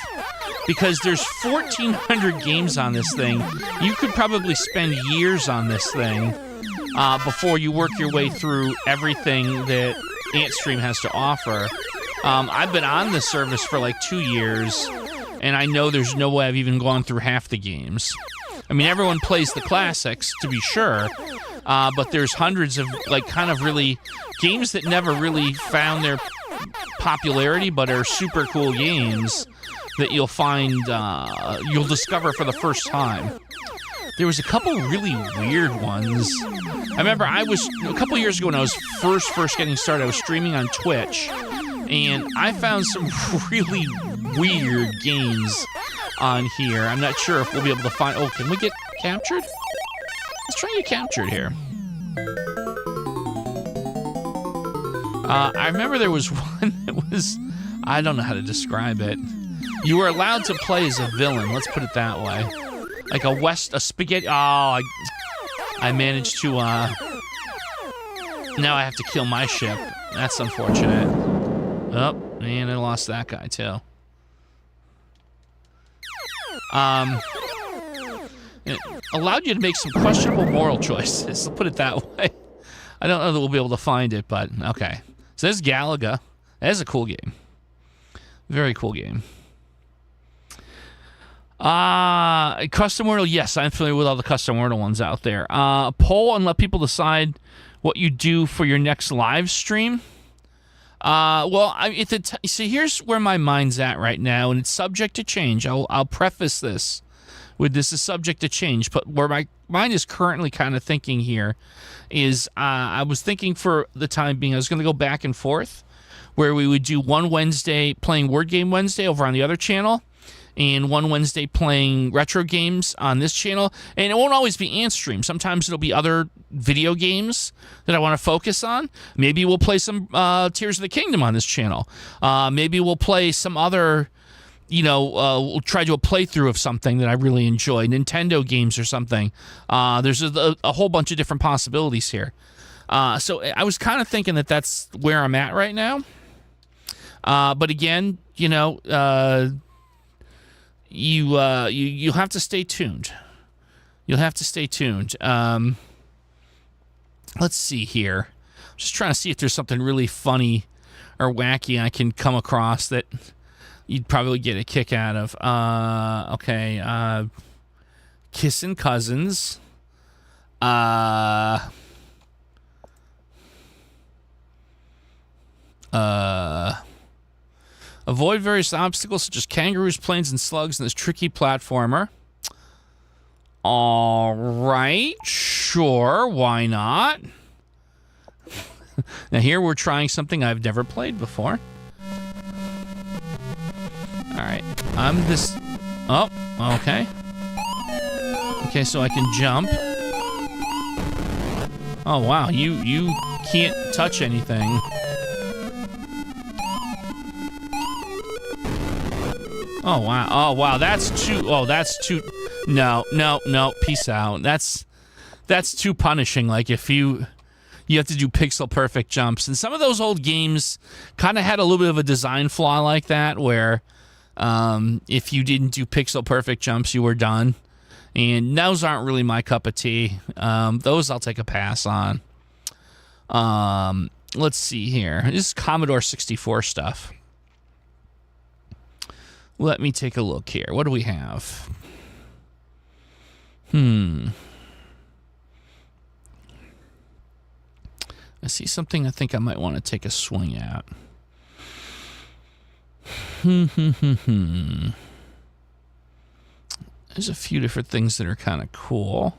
Because there's 1,400 games on this thing. You could probably spend years on this thing. before you work your way through everything that Antstream has to offer. I've been on this service for like 2 years, and I know there's no way I've even gone through half the games. I mean, everyone plays the classics, to be sure, but there's hundreds of, like, kind of really games that never really found their popularity, but are super cool games that you'll find, you'll discover for the first time. There was a couple really weird ones. I remember a couple years ago when I was first getting started, I was streaming on Twitch, and I found some really weird games on here. I'm not sure if we'll be able to find... Oh, can we get captured? Let's try to get captured here. I remember there was one that was... I don't know how to describe it. You were allowed to play as a villain, let's put it that way. Like a spaghetti... Oh, I managed to... Now I have to kill my ship. That's unfortunate. Oh, and I lost that guy, too. It allowed you to make some questionable moral choices. Let's put it that way. I don't know that we'll be able to find it, but okay. So there's Galaga. That is a cool game. Very cool game. Custom Wordle, yes, I'm familiar with all the custom Wordle ones out there. Poll and let people decide what you do for your next live stream. Well, see, here's where my mind's at right now, and it's subject to change. I'll preface this with this is subject to change, but where my mind is currently kind of thinking here is I was thinking for the time being I was going to go back and forth, where we would do one Wednesday playing Word Game Wednesday over on the other channel, and one Wednesday playing retro games on this channel. And it won't always be Anstream. Sometimes it'll be other video games that I want to focus on. Maybe we'll play some Tears of the Kingdom on this channel. Maybe we'll play some other, we'll try to do a playthrough of something that I really enjoy. Nintendo games or something. There's a whole bunch of different possibilities here. So I was kind of thinking that that's where I'm at right now. But again, you'll have to stay tuned. You'll have to stay tuned. Let's see here. I'm just trying to see if there's something really funny or wacky I can come across that you'd probably get a kick out of. Okay. Kissing Cousins. Avoid various obstacles such as kangaroos, planes, and slugs in this tricky platformer. All right, sure, why not? Now here we're trying something I've never played before. All right, I'm this... Oh, okay. Okay, so I can jump. Oh, wow, you can't touch anything. Oh, wow. Oh, wow. That's too... No. Peace out. That's too punishing. Like, if you have to do pixel-perfect jumps. And some of those old games kind of had a little bit of a design flaw like that, where if you didn't do pixel-perfect jumps, you were done. And those aren't really my cup of tea. Those I'll take a pass on. Let's see here. This is Commodore 64 stuff. Let me take a look here. What do we have? I see something I think I might want to take a swing at. There's a few different things that are kind of cool.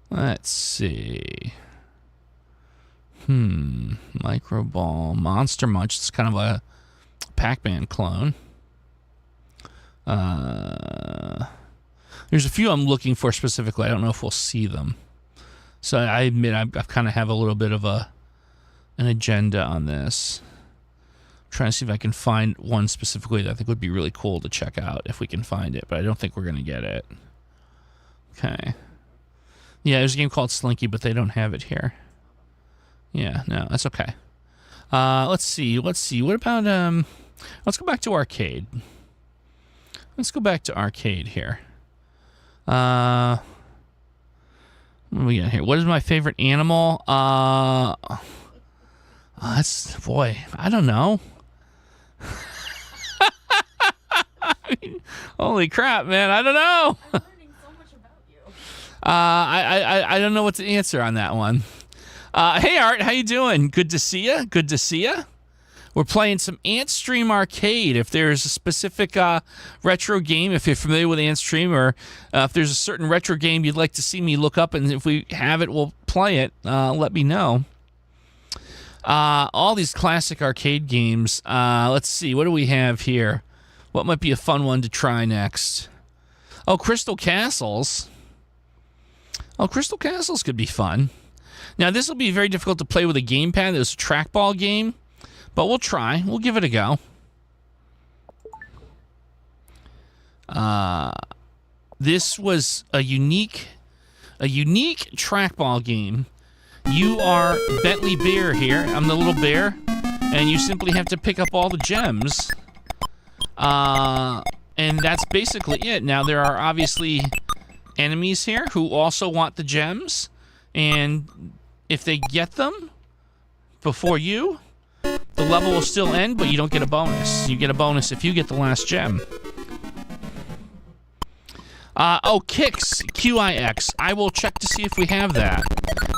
Let's see. Micro Ball, Monster Munch. It's kind of a Pac-Man clone. There's a few I'm looking for specifically. I don't know if we'll see them. So I admit I kind of have a little bit of an agenda on this. I'm trying to see if I can find one specifically that I think would be really cool to check out if we can find it, but I don't think we're going to get it. Okay. Yeah, there's a game called Slinky, but they don't have it here. Yeah, no, that's okay. Let's see. What about, let's go back to arcade. Let's go back to arcade here. What do we got here? What is my favorite animal? Boy, I don't know. Holy crap, man! I don't know. I'm learning so much about you. I don't know what to answer on that one. Hey Art, how you doing? Good to see you. Good to see you. We're playing some Antstream Arcade. If there's a specific retro game, if you're familiar with Antstream, or if there's a certain retro game you'd like to see me look up, and if we have it, we'll play it, let me know. All these classic arcade games. Let's see, what do we have here? What might be a fun one to try next? Oh, Crystal Castles. Oh, Crystal Castles could be fun. Now, this will be very difficult to play with a gamepad. It's a trackball game. But we'll try. We'll give it a go. This was a unique trackball game. You are Bentley Bear here. I'm the little bear. And you simply have to pick up all the gems. And that's basically it. Now, there are obviously enemies here who also want the gems. And if they get them before you, the level will still end, but you don't get a bonus. You get a bonus if you get the last gem. Oh, Kicks, Q-I-X. I will check to see if we have that.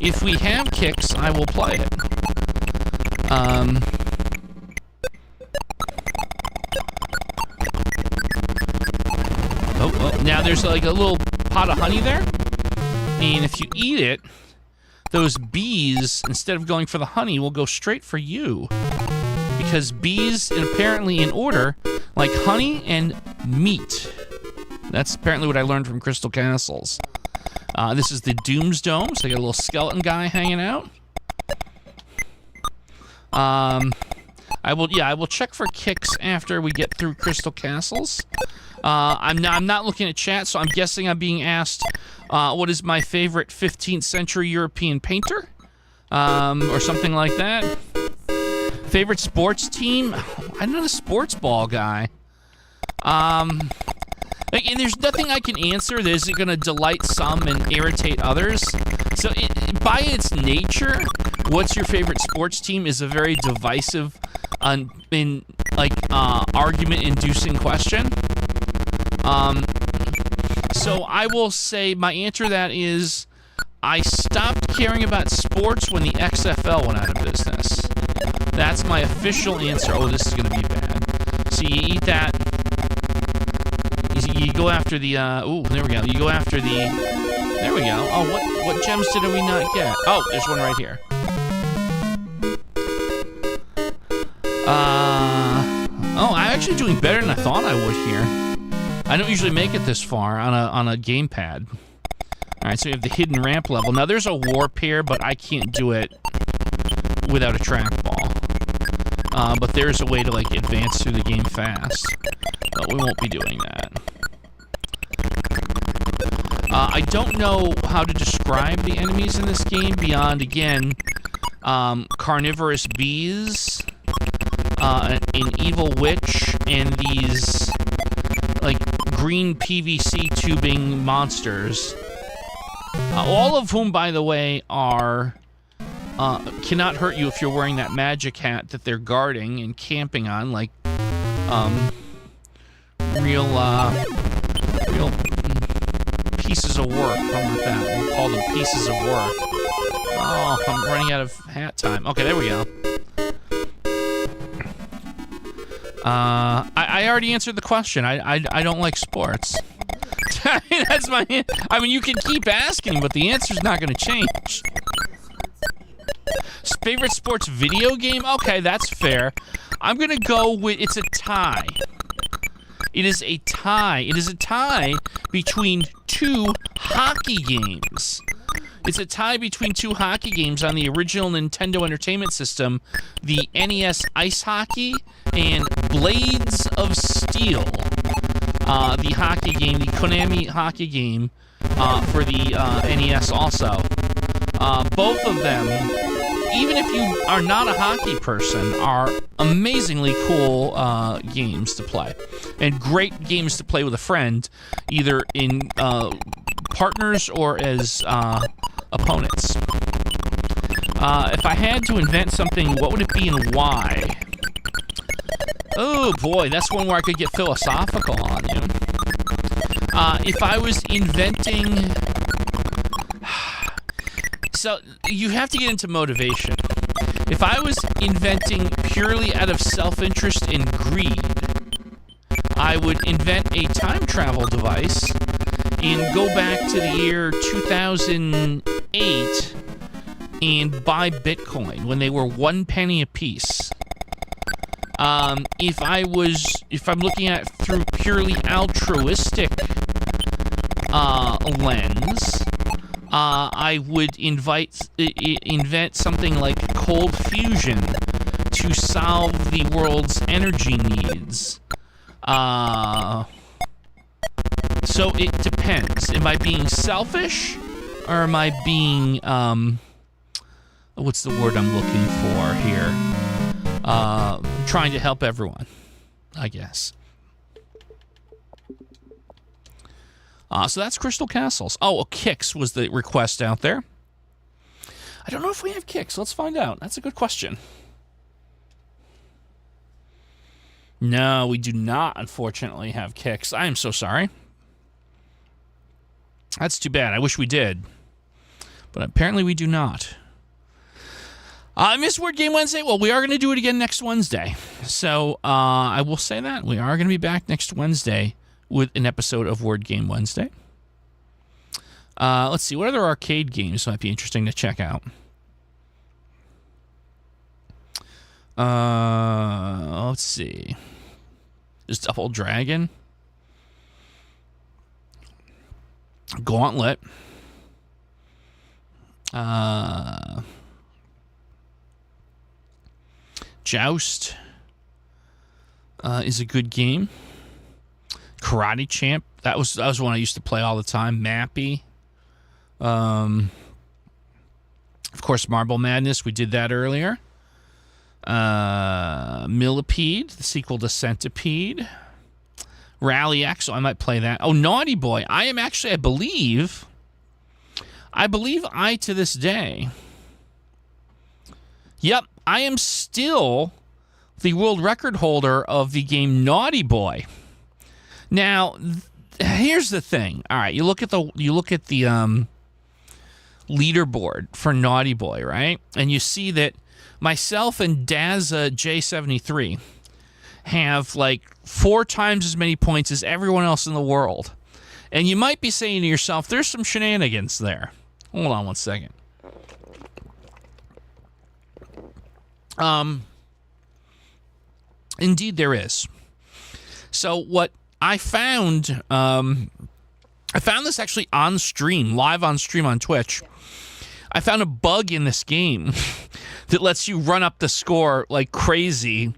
If we have Kicks, I will play it. Oh, now there's like a little pot of honey there. And if you eat it, those bees, instead of going for the honey, will go straight for you. Because bees, apparently in order, like honey and meat. That's apparently what I learned from Crystal Castles. This is the Doomsdome, so I got a little skeleton guy hanging out. I will check for Kicks after we get through Crystal Castles. I'm not looking at chat, so I'm guessing I'm being asked what is my favorite 15th century European painter, or something like that. Favorite sports team? I'm not a sports ball guy. And there's nothing I can answer that isn't going to delight some and irritate others. So by its nature, what's your favorite sports team is a very divisive, argument-inducing question. So I will say my answer to that is I stopped caring about sports when the XFL went out of business. That's my official answer. Oh, this is going to be bad. So you eat that. You go after the, ooh, there we go. You go after the, there we go. Oh, what gems did we not get? Oh, there's one right here. Oh, I'm actually doing better than I thought I would here. I don't usually make it this far on a gamepad. All right, so we have the hidden ramp level. Now, there's a warp here, but I can't do it without a trackball. But there's a way to, like, advance through the game fast. But we won't be doing that. I don't know how to describe the enemies in this game beyond, again, carnivorous bees, an evil witch, and these, like, green PVC tubing monsters. All of whom, by the way, are cannot hurt you if you're wearing that magic hat that they're guarding and camping on, like real pieces of work. How about that? We'll call them pieces of work. Oh, I'm running out of hat time. Okay, there we go. I already answered the question. I don't like sports. That's my. I mean, you can keep asking, but the answer's not going to change. Favorite sports video game? Okay, that's fair. I'm going to go with, it's a tie. It is a tie. It is a tie between two hockey games. It's a tie between two hockey games on the original Nintendo Entertainment System, the NES Ice Hockey and Blades of Steel. The hockey game, the Konami hockey game for the NES also. Both of them, even if you are not a hockey person, are amazingly cool games to play. And great games to play with a friend, either in partners or as a opponents. If I had to invent something, what would it be and why? Oh boy, that's one where I could get philosophical on you. If I was inventing... So, you have to get into motivation. If I was inventing purely out of self-interest and greed, I would invent a time travel device and go back to the year 2008 and buy Bitcoin when they were 1 penny a piece. If I'm looking at it through purely altruistic lens, I would invent something like cold fusion to solve the world's energy needs. So it depends. Am I being selfish, or am I being what's the word I'm looking for here? Trying to help everyone, I guess. So that's Crystal Castles. Oh, Kicks was the request out there. I don't know if we have Kicks. Let's find out. That's a good question. No, we do not, unfortunately, have Kicks. I am so sorry. That's too bad. I wish we did. But apparently we do not. I missed Word Game Wednesday. Well, we are going to do it again next Wednesday. So I will say that. We are going to be back next Wednesday with an episode of Word Game Wednesday. Let's see. What other arcade games might be interesting to check out? Let's see. There's Double Dragon. Gauntlet. Joust is a good game. Karate Champ. That was one I used to play all the time. Mappy. Of course, Marble Madness. We did that earlier. Millipede, the sequel to Centipede. Rally X, so I might play that. Oh, Naughty Boy. I am actually, I believe to this day. Yep, I am still the world record holder of the game Naughty Boy. Now, here's the thing. All right, you look at the leaderboard for Naughty Boy, right? And you see that myself and Dazza J73 have like 4 times as many points as everyone else in the world. And you might be saying to yourself, there's some shenanigans there. Hold on one second. Indeed there is. So what I found this actually on stream, live on stream on Twitch. I found a bug in this game that lets you run up the score like crazy,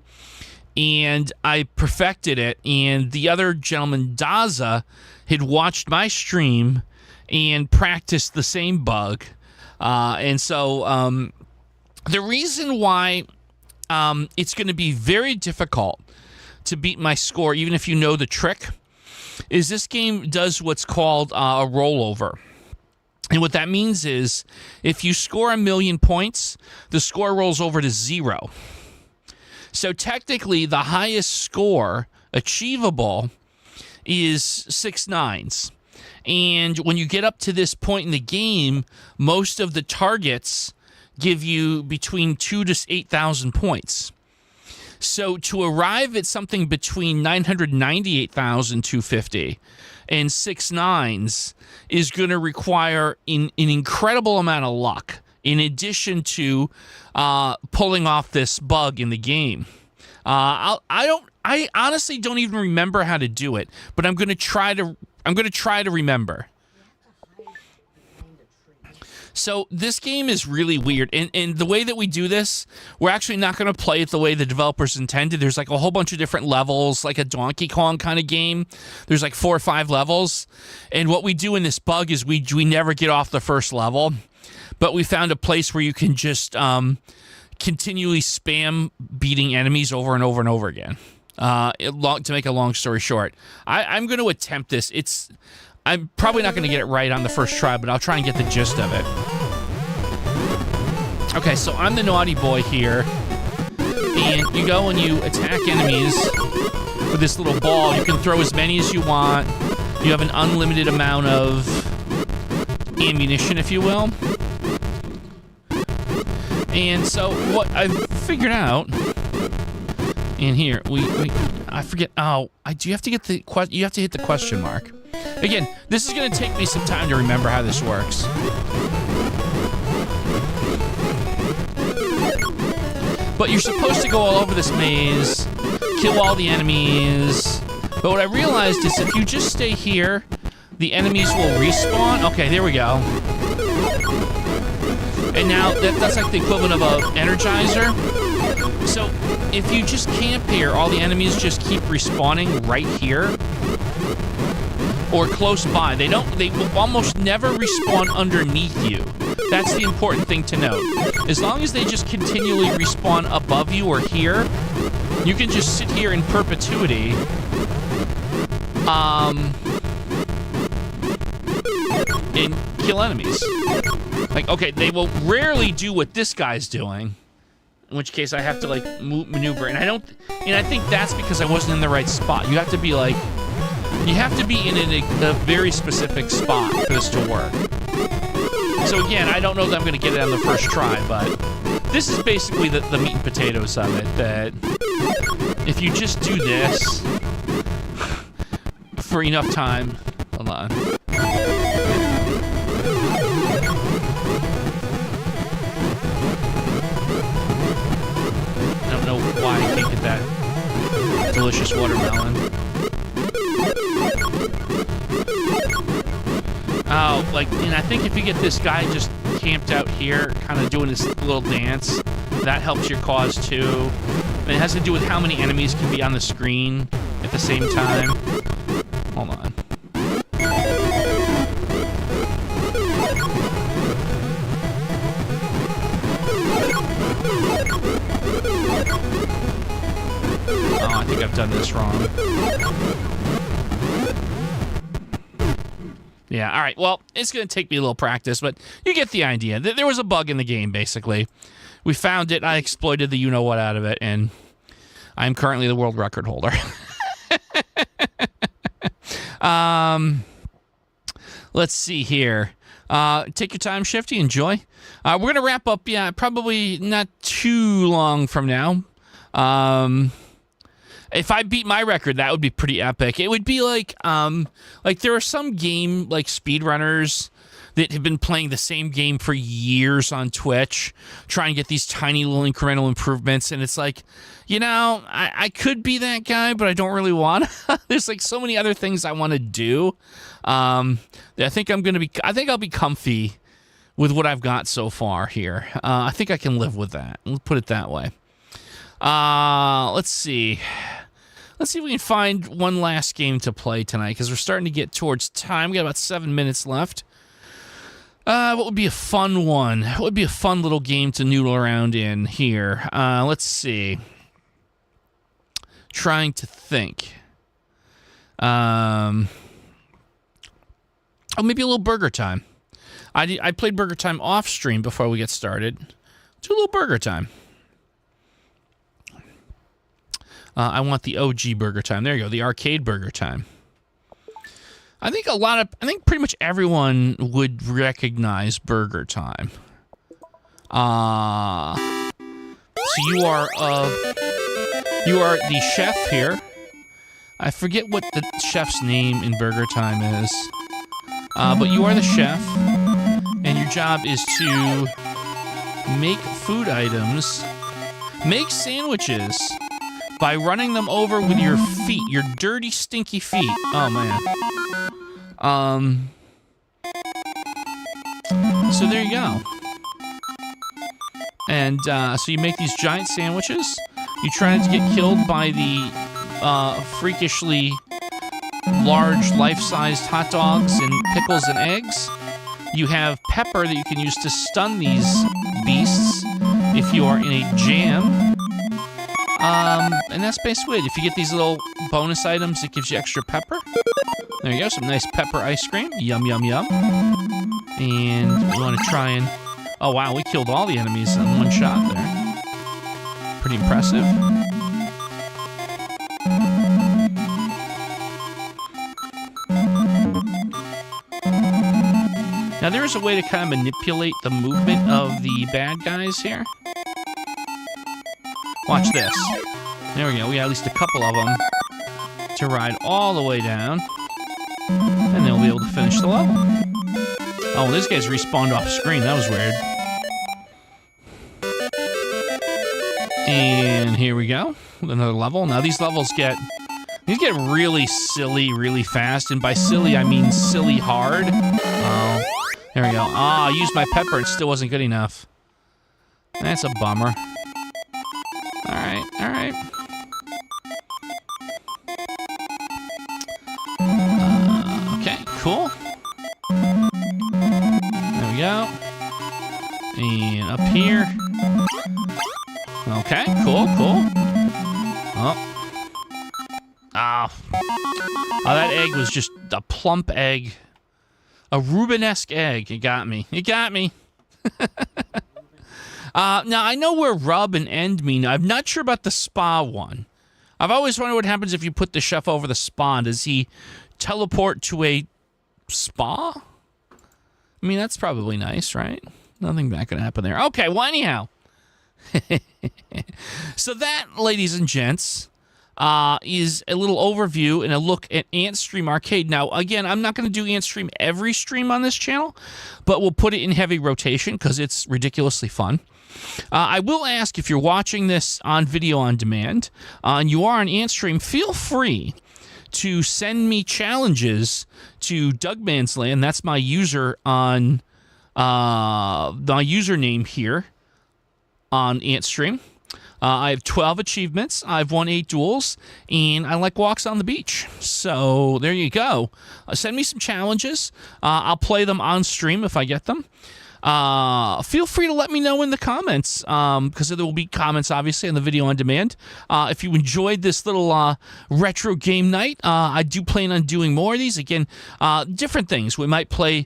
and I perfected it, and the other gentleman, Daza, had watched my stream and practiced the same bug. And so the reason why it's going to be very difficult to beat my score, even if you know the trick, is this game does what's called a rollover. And what that means is if you score 1,000,000 points, the score rolls over to 0. So technically, the highest score achievable is 6 nines. And when you get up to this point in the game, most of the targets give you between 2,000 to 8,000 points. So to arrive at something between 998,250 and 6 nines is going to require an incredible amount of luck, in addition to pulling off this bug in the game. I honestly don't even remember how to do it, but I'm going to try to remember. So this game is really weird, and the way that we do this, we're actually not going to play it the way the developers intended. There's like a whole bunch of different levels, like a Donkey Kong kind of game. There's like 4 or 5 levels, and what we do in this bug is we never get off the first level, but we found a place where you can just continually spam beating enemies over and over and over again. To make a long story short, I'm going to attempt this. I'm probably not going to get it right on the first try, but I'll try and get the gist of it. Okay, so I'm the naughty boy here. And you go and you attack enemies with this little ball. You can throw as many as you want. You have an unlimited amount of ammunition, if you will. And so what I've figured out in here, I forget. Oh, do you have to get the you have to hit the question mark. Again, this is going to take me some time to remember how this works. But you're supposed to go all over this maze, kill all the enemies. But what I realized is if you just stay here, the enemies will respawn. Okay, there we go. And now that's like the equivalent of a energizer. So if you just camp here, all the enemies just keep respawning right here or close by. They will almost never respawn underneath you. That's the important thing to note. As long as they just continually respawn above you or here, you can just sit here in perpetuity. And kill enemies. Like, okay, they will rarely do what this guy's doing, in which case I have to like maneuver, and I think that's because I wasn't in the right spot. You have to be like, you have to be in a very specific spot for this to work. So again, I don't know that I'm going to get it on the first try, but this is basically the meat and potatoes of it, that if you just do this for enough time, hold on. I don't know why I can't get that delicious watermelon. Oh, like, and I think if you get this guy just camped out here, kind of doing this little dance, that helps your cause too. And it has to do with how many enemies can be on the screen at the same time. Hold on. Oh, I think I've done this wrong. Yeah, all right. Well, it's going to take me a little practice, but you get the idea. There was a bug in the game, basically. We found it, I exploited the you-know-what out of it, and I'm currently the world record holder. Let's see here. Take your time, Shifty. Enjoy. We're going to wrap up, yeah, probably not too long from now. If I beat my record, that would be pretty epic. It would be like there are some game like speedrunners that have been playing the same game for years on Twitch, trying to get these tiny little incremental improvements, and it's like, you know, I could be that guy, but I don't really want to. There's like so many other things I want to do. I think I'll be comfy with what I've got so far here. I think I can live with that. Let's put it that way. Let's see. Let's see if we can find one last game to play tonight, because we're starting to get towards time. We got about 7 minutes left. What would be a fun one? What would be a fun little game to noodle around in here? Let's see. Trying to think. Oh, maybe a little Burger Time. I played Burger Time off stream before we get started. Do a little Burger Time. I want the OG Burger Time. There you go, the arcade Burger Time. I think pretty much everyone would recognize Burger Time. So you are the chef here. I forget what the chef's name in Burger Time is. But you are the chef, and your job is to make food items, make sandwiches, by running them over with your feet, your dirty, stinky feet. Oh, man. So there you go. And so you make these giant sandwiches. You try not to get killed by the freakishly large, life-sized hot dogs and pickles and eggs. You have pepper that you can use to stun these beasts if you are in a jam. And that's basically it. If you get these little bonus items, it gives you extra pepper. There you go, some nice pepper ice cream. Yum, yum, yum. And we want to try and Oh, wow, we killed all the enemies in one shot there. Pretty impressive. Now, there is a way to kind of manipulate the movement of the bad guys here. Watch this. There we go. We got at least a couple of them to ride all the way down. And they'll be able to finish the level. Oh, this guy's respawned off screen. That was weird. And here we go. Another level. Now, these levels get really silly really fast. And by silly, I mean silly hard. Oh, there we go. Ah, I used my pepper. It still wasn't good enough. That's a bummer. All right, all right. Okay, cool. There we go. And up here. Okay, cool, cool. Oh. Oh. Oh, that egg was just a plump egg. A Rubenesque egg. It got me. It got me. Now, I know where rub and end mean. I'm not sure about the spa one. I've always wondered what happens if you put the chef over the spa. Does he teleport to a spa? I mean, that's probably nice, right? Nothing bad can happen there. Okay, well, anyhow. So that, ladies and gents, is a little overview and a look at Antstream Arcade. Now, again, I'm not going to do Antstream every stream on this channel, but we'll put it in heavy rotation because it's ridiculously fun. I will ask, if you're watching this on video on demand and you are on Antstream, feel free to send me challenges to Dougman's Land. That's my user on my username here on Antstream. I have 12 achievements. I've won 8 duels, and I like walks on the beach. So there you go. Send me some challenges. I'll play them on stream if I get them. Feel free to let me know in the comments, because there will be comments, obviously, on the video on demand. If you enjoyed this little retro game night, I do plan on doing more of these. Again, different things. We might play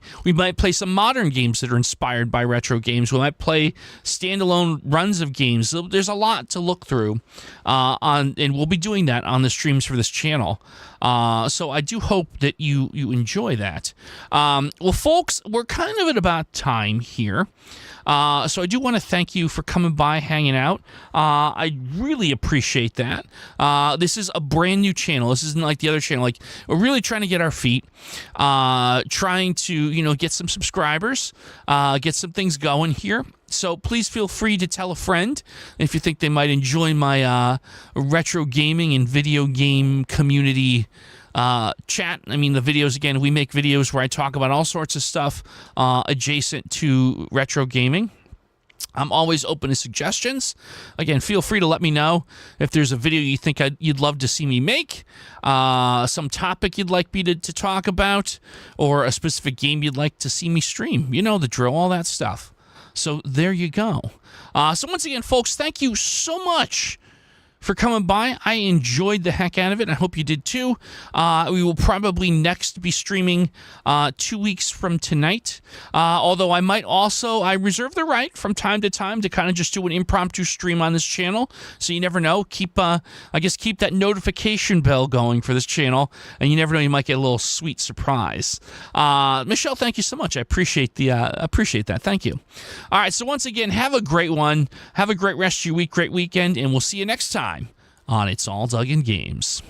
some modern games that are inspired by retro games. We might play standalone runs of games. There's a lot to look through, and we'll be doing that on the streams for this channel. So I do hope that you enjoy that. Well, folks, we're kind of at about time here. So I do want to thank you for coming by, hanging out. I really appreciate that. This is a brand new channel. This isn't like the other channel. Like, we're really trying to get our feet, trying to, get some subscribers, get some things going here. So please feel free to tell a friend if you think they might enjoy my retro gaming and video game community chat. I mean, the videos, again, we make videos where I talk about all sorts of stuff adjacent to retro gaming. I'm always open to suggestions. Again, feel free to let me know if there's a video you think you'd love to see me make, some topic you'd like me to talk about, or a specific game you'd like to see me stream. You know the drill, all that stuff. So there you go. So once again, folks, thank you so much for coming by. I enjoyed the heck out of it. I hope you did too. We will probably next be streaming 2 weeks from tonight. Although I reserve the right from time to time to kind of just do an impromptu stream on this channel. So you never know. Keep that notification bell going for this channel, and you never know, you might get a little sweet surprise. Michelle, thank you so much. I appreciate that. Thank you. All right. So once again, have a great one. Have a great rest of your week, great weekend, and we'll see you next time on It's All Doug in Games.